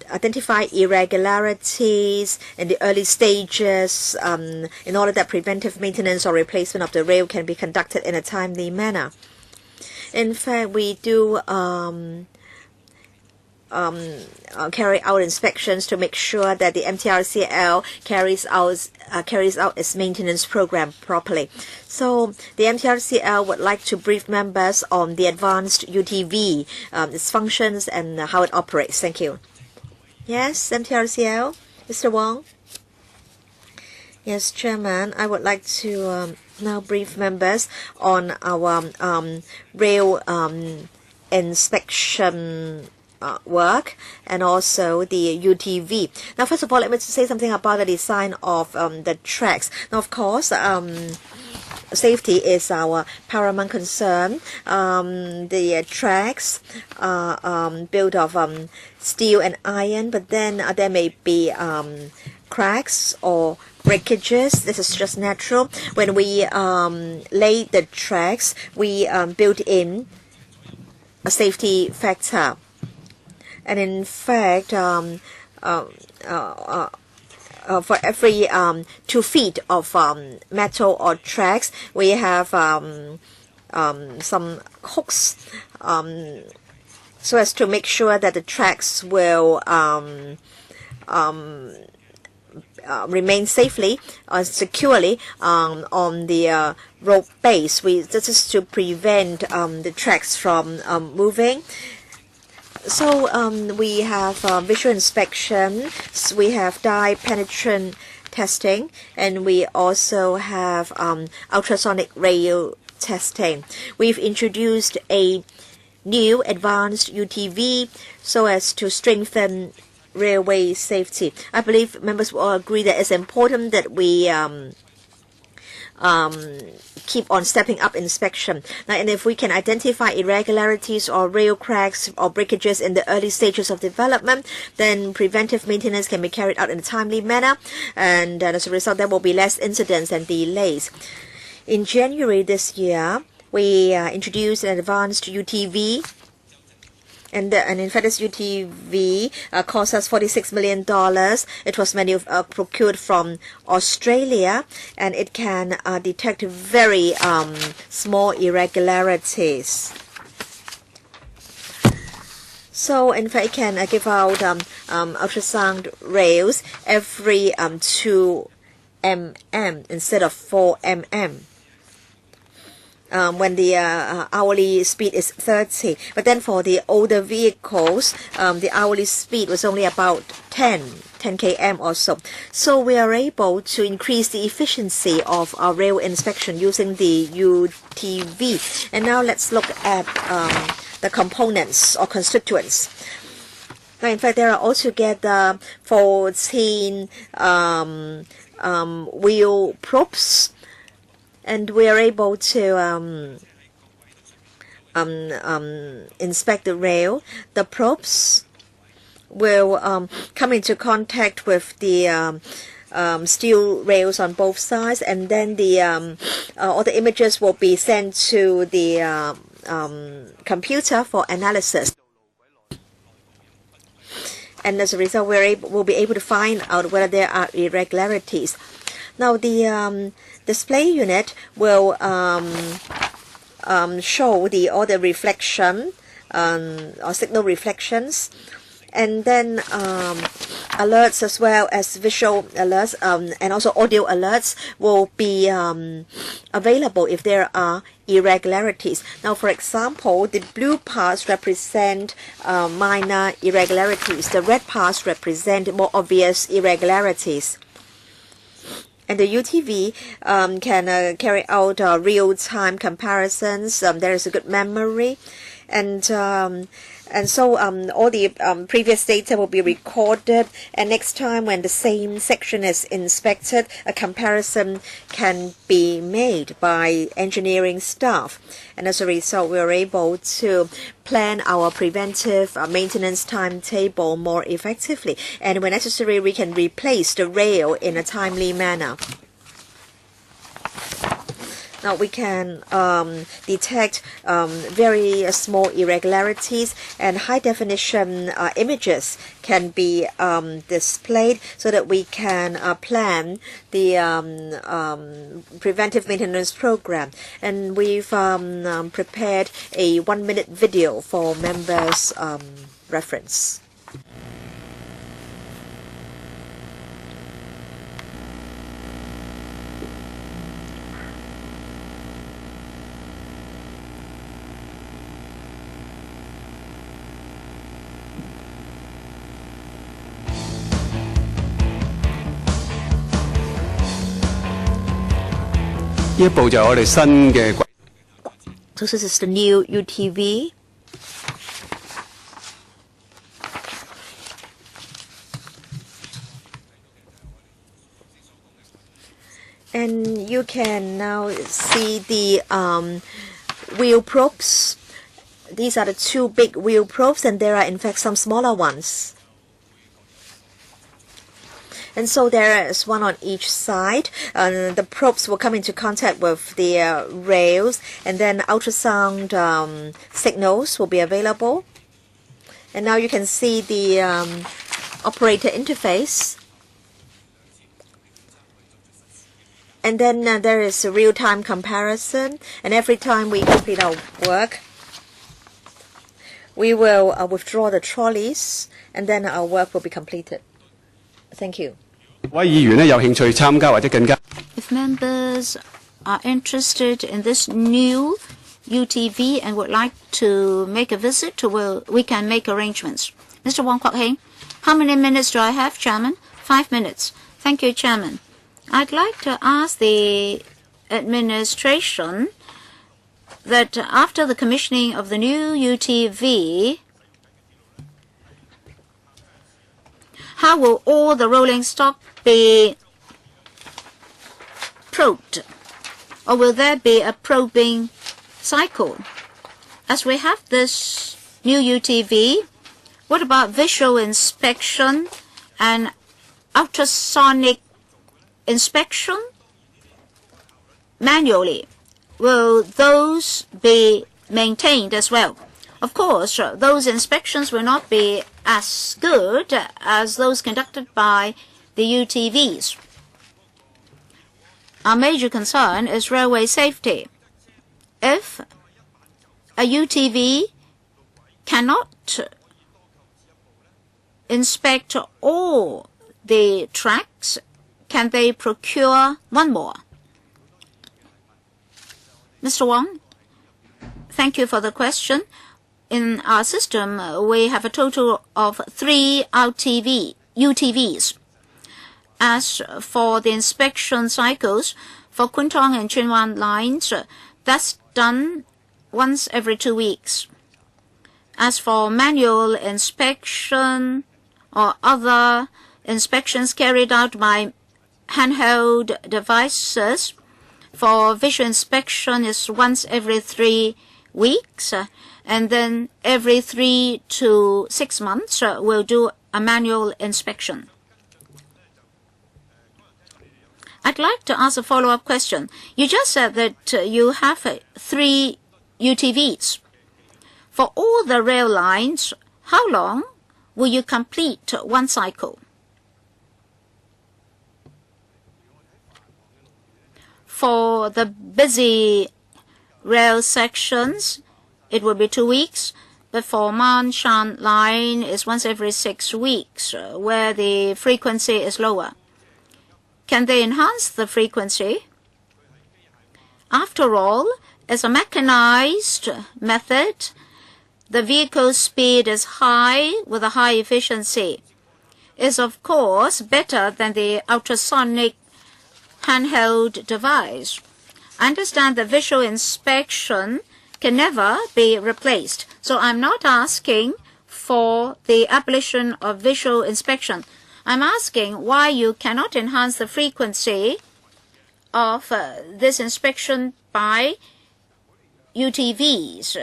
identify irregularities in the early stages in order that preventive maintenance or replacement of the rail can be conducted in a timely manner. In fact, we do carry out inspections to make sure that the MTRCL carries out its maintenance program properly. So the MTRCL would like to brief members on the advanced UTV, its functions and how it operates. Thank you. Yes, MTRCL, Mr. Wong. Yes, Chairman, I would like to now brief members on our rail inspection work and also the UTV. Now, first of all, let me say something about the design of the tracks. Now, of course, safety is our paramount concern. The tracks are built of steel and iron, but then there may be cracks or breakages. This is just natural. When we lay the tracks, we build in a safety factor. And in fact, for every 2 feet of metal or tracks, we have some hooks so as to make sure that the tracks will remain safely securely on the road base. This is to prevent the tracks from moving. So we have visual inspection, we have dye penetrant testing, and we also have ultrasonic rail testing. We've introduced a new advanced UTV so as to strengthen railway safety. I believe members will all agree that it's important that we keep on stepping up inspection. Now, and if we can identify irregularities or rail cracks or breakages in the early stages of development, then preventive maintenance can be carried out in a timely manner, and as a result, there will be less incidents and delays. In January this year, we introduced an advanced UTV. And in fact, this UTV cost us $46 million. It was procured from Australia, and it can detect very small irregularities. So, in fact, it can give out ultrasound rails every 2 mm instead of 4 mm. When the hourly speed is 30. But then for the older vehicles, the hourly speed was only about 10 km or so. So we are able to increase the efficiency of our rail inspection using the UTV. And now let's look at the components or constituents. Now, in fact, there are altogether 14 wheel probes. And we are able to inspect the rail. The probes will come into contact with the steel rails on both sides, and then all the images will be sent to the computer for analysis. And as a result, we'll be able to find out whether there are irregularities. Now the display unit will show all the reflection or signal reflections, and then alerts as well as visual alerts and also audio alerts will be available if there are irregularities. Now, for example, the blue parts represent minor irregularities. The red parts represent more obvious irregularities. And the UTV can carry out real-time comparisons. There is a good memory, and so all the previous data will be recorded, and next time when the same section is inspected, a comparison can be made by engineering staff. And as a result, we are able to plan our preventive maintenance timetable more effectively. And when necessary, we can replace the rail in a timely manner. Now we can detect very small irregularities, and high-definition images can be displayed so that we can plan the preventive maintenance program. And we've prepared a 1-minute video for members' reference. So this is the new UTV. And you can now see the wheel probes. These are the 2 big wheel probes, and there are in fact some smaller ones. And so there is one on each side. The probes will come into contact with the rails, and then ultrasound signals will be available. And now you can see the operator interface. And then there is a real-time comparison. And every time we complete our work, we will withdraw the trolleys, and then our work will be completed. Thank you. If members are interested in this new UTV and would like to make a visit, we can make arrangements. Mr. Kwok-hing, how many minutes do I have, Chairman? 5 minutes. Thank you, Chairman. I'd like to ask the administration that after the commissioning of the new UTV, how will all the rolling stock be probed? Or will there be a probing cycle? As we have this new UTV, what about visual inspection and ultrasonic inspection manually? Will those be maintained as well? Of course, those inspections will not be as good as those conducted by the UTVs. Our major concern is railway safety. If a UTV cannot inspect all the tracks, can they procure one more? Mr. Wong, thank you for the question. In our system, we have a total of 3 UTVs. As for the inspection cycles, for Kwun Tong and Tsuen Wan lines, that's done once every 2 weeks. As for manual inspection or other inspections carried out by handheld devices, for visual inspection is once every 3 weeks, and then every 3 to 6 months we'll do a manual inspection. I'd like to ask a follow-up question. You just said that you have 3 UTVs. For all the rail lines, how long will you complete one cycle? For the busy rail sections, it will be 2 weeks. But for Manshan line, it's once every 6 weeks, where the frequency is lower. Can they enhance the frequency? After all, as a mechanized method, the vehicle speed is high with a high efficiency. Is of course better than the ultrasonic handheld device. I understand the visual inspection can never be replaced. So I'm not asking for the abolition of visual inspection. I'm asking why you cannot enhance the frequency of this inspection by UTVs.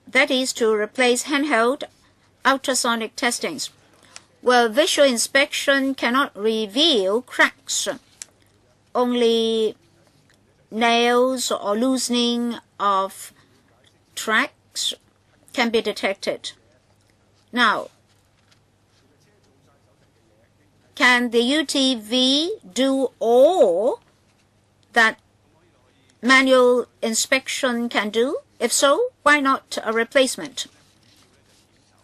That is to replace handheld ultrasonic testings. Well, visual inspection cannot reveal cracks. Only nails or loosening of tracks can be detected. Now, can the UTV do all that manual inspection can do? If so, why not a replacement?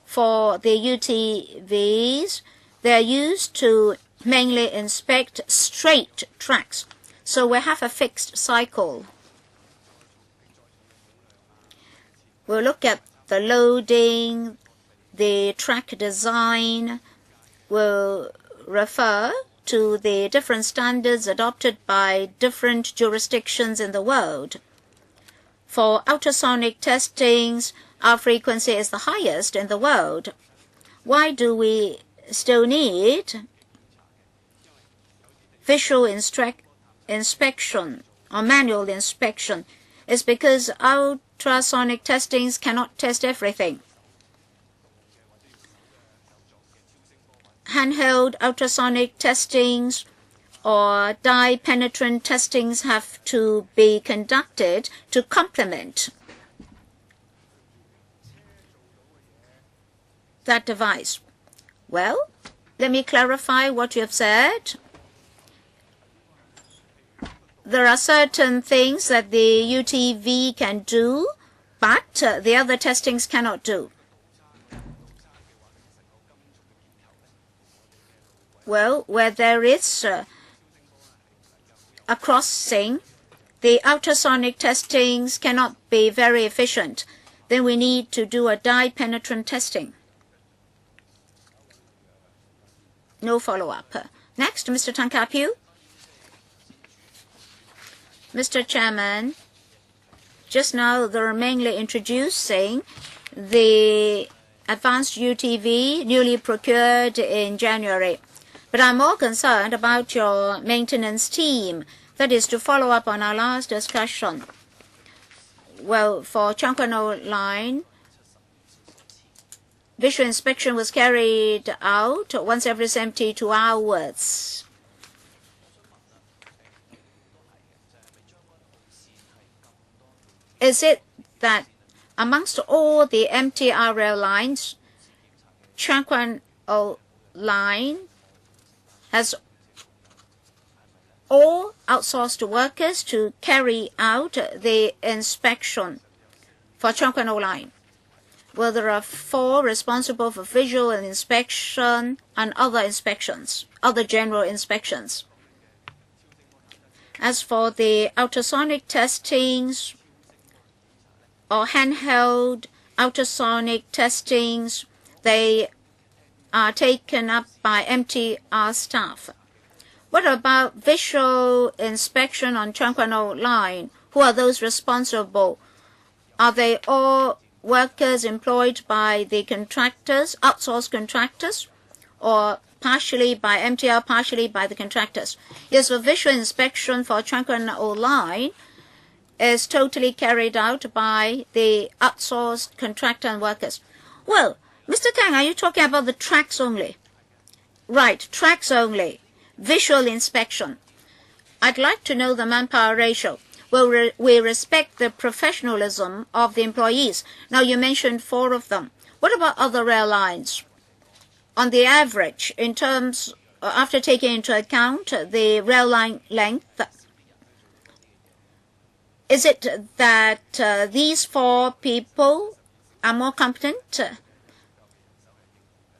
For the UTVs, they are used to mainly inspect straight tracks, so we have a fixed cycle. We'll look at the loading, the track design. We'll refer to the different standards adopted by different jurisdictions in the world. For ultrasonic testings, our frequency is the highest in the world. Why do we still need visual inspection or manual inspection? It's because ultrasonic testings cannot test everything. Handheld ultrasonic testings or dye-penetrant testings have to be conducted to complement that device. Well, let me clarify what you have said. There are certain things that the UTV can do, but the other testings cannot do. Well, where there is a crossing, the ultrasonic testings cannot be very efficient. Then we need to do a dye-penetrant testing. No follow-up. Next, Mr. Tan Ka-Piu. Mr. Chairman, just now they were mainly introducing the advanced UTV newly procured in January. But I'm more concerned about your maintenance team. That is to follow up on our last discussion. Well, for Chung Kwan O line, visual inspection was carried out once every 72 hours. Is it that amongst all the MTR rail lines, Chung Kwan O line has all outsourced workers to carry out the inspection for Chung Kwan O line? Well, there are 4 responsible for visual inspection and other inspections, other general inspections. As for the ultrasonic testings or handheld ultrasonic testings, they are taken up by MTR staff. What about visual inspection on Chung Kwan O line? Who are those responsible? Are they all workers employed by the contractors, outsourced contractors, or partially by MTR, partially by the contractors? Yes, for visual inspection for Chung Kwan O line is totally carried out by the outsourced contractor and workers. Well, Mr. Kang, are you talking about the tracks only? Right, tracks only. Visual inspection. I'd like to know the manpower ratio. Well, we respect the professionalism of the employees. Now, you mentioned 4 of them. What about other rail lines? On the average, in terms, after taking into account the rail line length, Is it that these 4 people are more competent?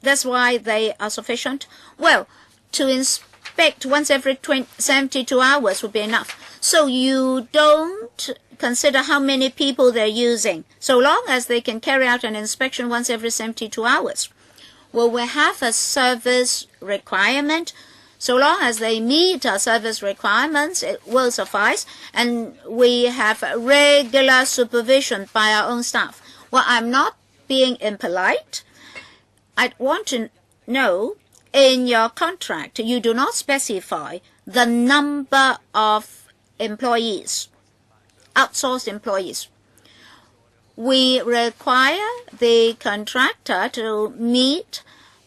That's why they are sufficient? Well, to inspect once every 72 hours would be enough. So you don't consider how many people they're using, so long as they can carry out an inspection once every 72 hours. Well, we have a service requirement. So long as they meet our service requirements, it will suffice, and we have regular supervision by our own staff. Well, I'm not being impolite. I'd want to know, in your contract, you do not specify the number of employees, outsourced employees. We require the contractor to meet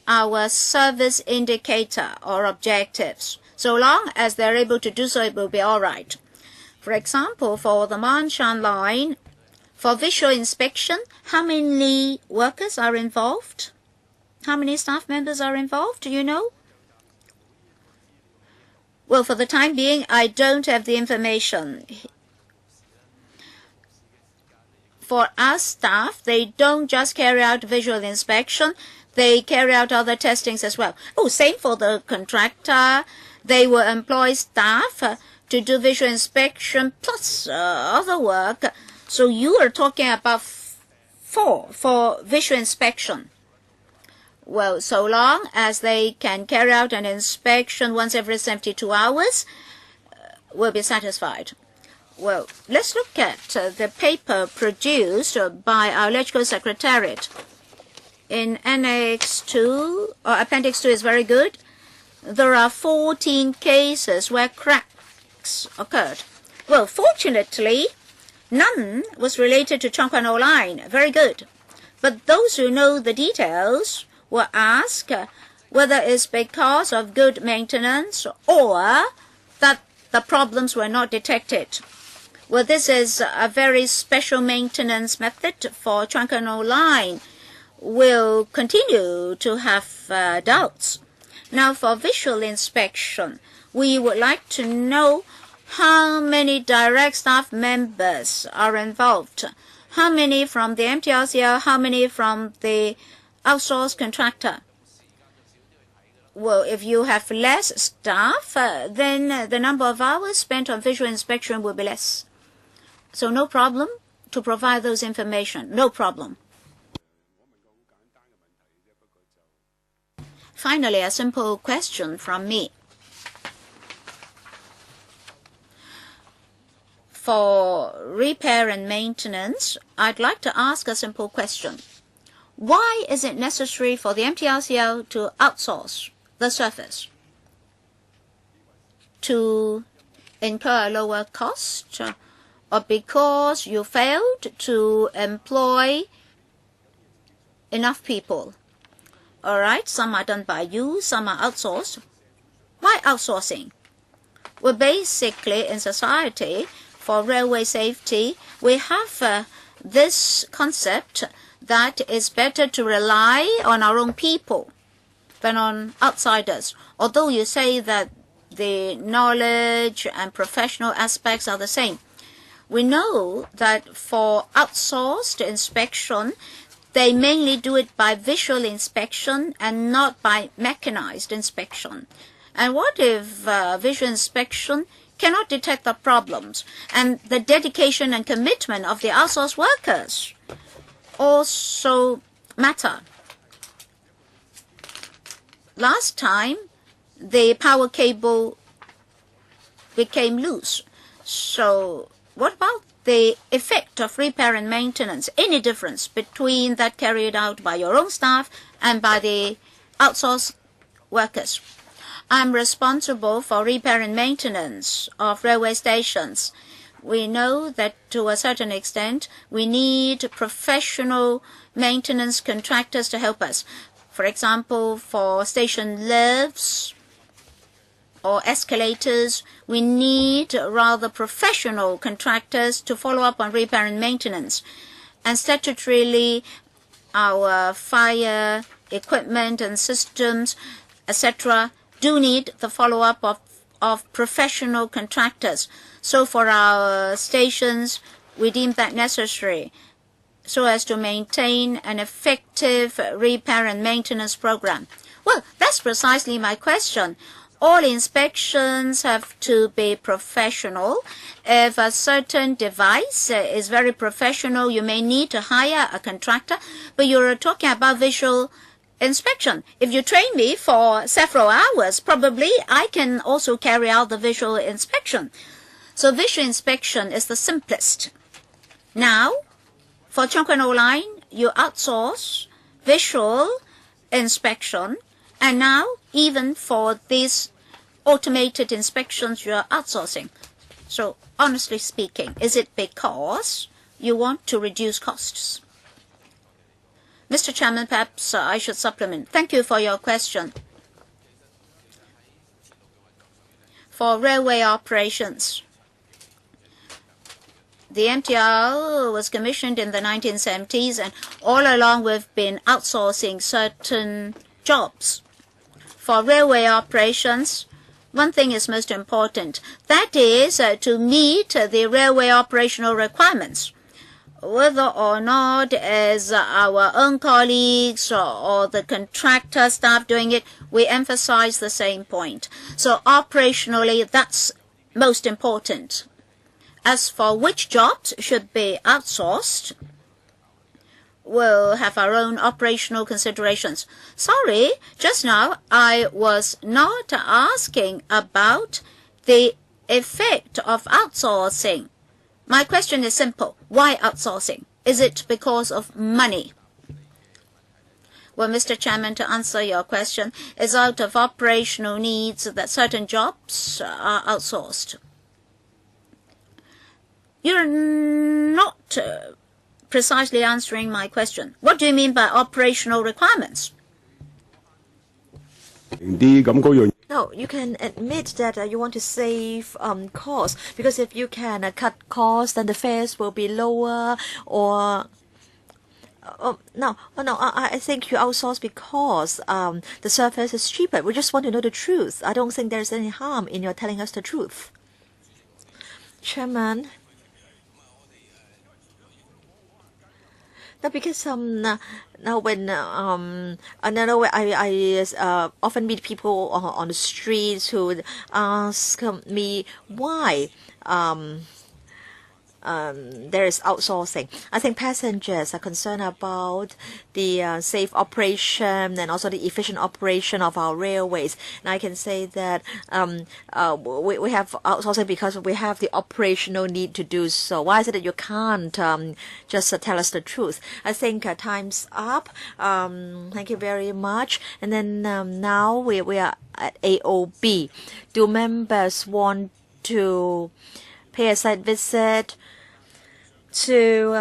our service indicator or objectives. So long as they're able to do so, it will be all right. For example, for the Manshan line, for visual inspection, how many workers are involved? How many staff members are involved? Do you know? Well, for the time being, I don't have the information. For our staff, they don't just carry out visual inspection, they carry out other testings as well. Oh, same for the contractor. They will employ staff to do visual inspection plus other work. So you are talking about 4 for visual inspection. Well, so long as they can carry out an inspection once every 72 hours, we'll be satisfied. Well, let's look at the paper produced by our Electrical Secretariat. In Annex 2, or Appendix 2 is very good. There are 14 cases where cracks occurred. Well, fortunately, none was related to Chung Kwan O line. Very good. But those who know the details will ask whether it's because of good maintenance or that the problems were not detected. Well, this is a very special maintenance method for Chung Kwan O line. Will continue to have doubts. Now, for visual inspection, we would like to know how many direct staff members are involved, how many from the MTRCL, how many from the outsourced contractor. Well, if you have less staff, then the number of hours spent on visual inspection will be less. So no problem to provide those information, no problem. Finally, a simple question from me. For repair and maintenance, I'd like to ask a simple question. Why is it necessary for the MTRCL to outsource the service? To incur a lower cost, or because you failed to employ enough people? All right, some are done by you, some are outsourced. Why outsourcing? Well, basically, in society, for railway safety, we have this concept that it's better to rely on our own people than on outsiders. Although you say that the knowledge and professional aspects are the same. We know that for outsourced inspection, they mainly do it by visual inspection and not by mechanized inspection. And what if visual inspection cannot detect the problems? And the dedication and commitment of the outsourced workers also matter. Last time, the power cable became loose. So what about the effect of repair and maintenance? Any difference between that carried out by your own staff and by the outsourced workers? I'm responsible for repair and maintenance of railway stations. We know that to a certain extent, we need professional maintenance contractors to help us. For example, for station lifts or escalators, we need rather professional contractors to follow up on repair and maintenance. And statutorily, our fire equipment and systems, etc., do need the follow-up of professional contractors. So for our stations, we deem that necessary so as to maintain an effective repair and maintenance program. Well, that's precisely my question. All inspections have to be professional. If a certain device is very professional, you may need to hire a contractor, but you're talking about visual inspection. If you train me for several hours, probably I can also carry out the visual inspection. So visual inspection is the simplest. Now, for Chung Kwan O Line, you outsource visual inspection, and now even for these automated inspections you are outsourcing. So honestly speaking, is it because you want to reduce costs? Mr. Chairman, perhaps I should supplement. Thank you for your question. For railway operations, the MTR was commissioned in the 1970s, and all along we've been outsourcing certain jobs. For railway operations, one thing is most important. That is to meet the railway operational requirements. Whether or not as our own colleagues or the contractor staff doing it, we emphasize the same point. So operationally, that's most important. As for which jobs should be outsourced, we'll have our own operational considerations. Sorry, just now I was not asking about the effect of outsourcing. My question is simple. Why outsourcing? Is it because of money? Well, Mr. Chairman, to answer your question, it's out of operational needs that certain jobs are outsourced. You're not precisely answering my question. What do you mean by operational requirements? No, you can admit that you want to save costs, because if you can cut costs, then the fares will be lower. Or no, I think you outsource because the service is cheaper. We just want to know the truth. I don't think there's any harm in your telling us the truth. Chairman. No, because now when another way I often meet people on the streets who ask me why there is outsourcing. I think passengers are concerned about the safe operation and also the efficient operation of our railways. And I can say that we have outsourcing because we have the operational need to do so. Why is it that you can't just tell us the truth? I think time's up. Thank you very much. And then now we are at AOB. Do members want to pay a site visit to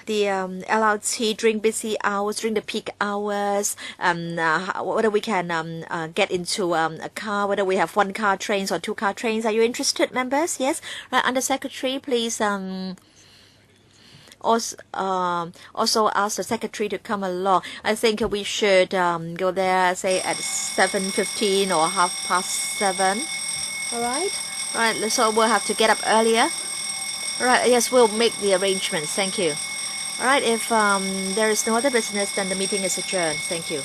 the LRT during busy hours, during the peak hours, whether we can get into a car, whether we have one-car trains or two-car trains? Are you interested, members? Yes? Right, Under Secretary, please also ask the Secretary to come along. I think we should go there, say, at 7:15 or 7:30. All right? All right, so we'll have to get up earlier. All right, yes, we'll make the arrangements. Thank you. All right, if there is no other business, then the meeting is adjourned. Thank you.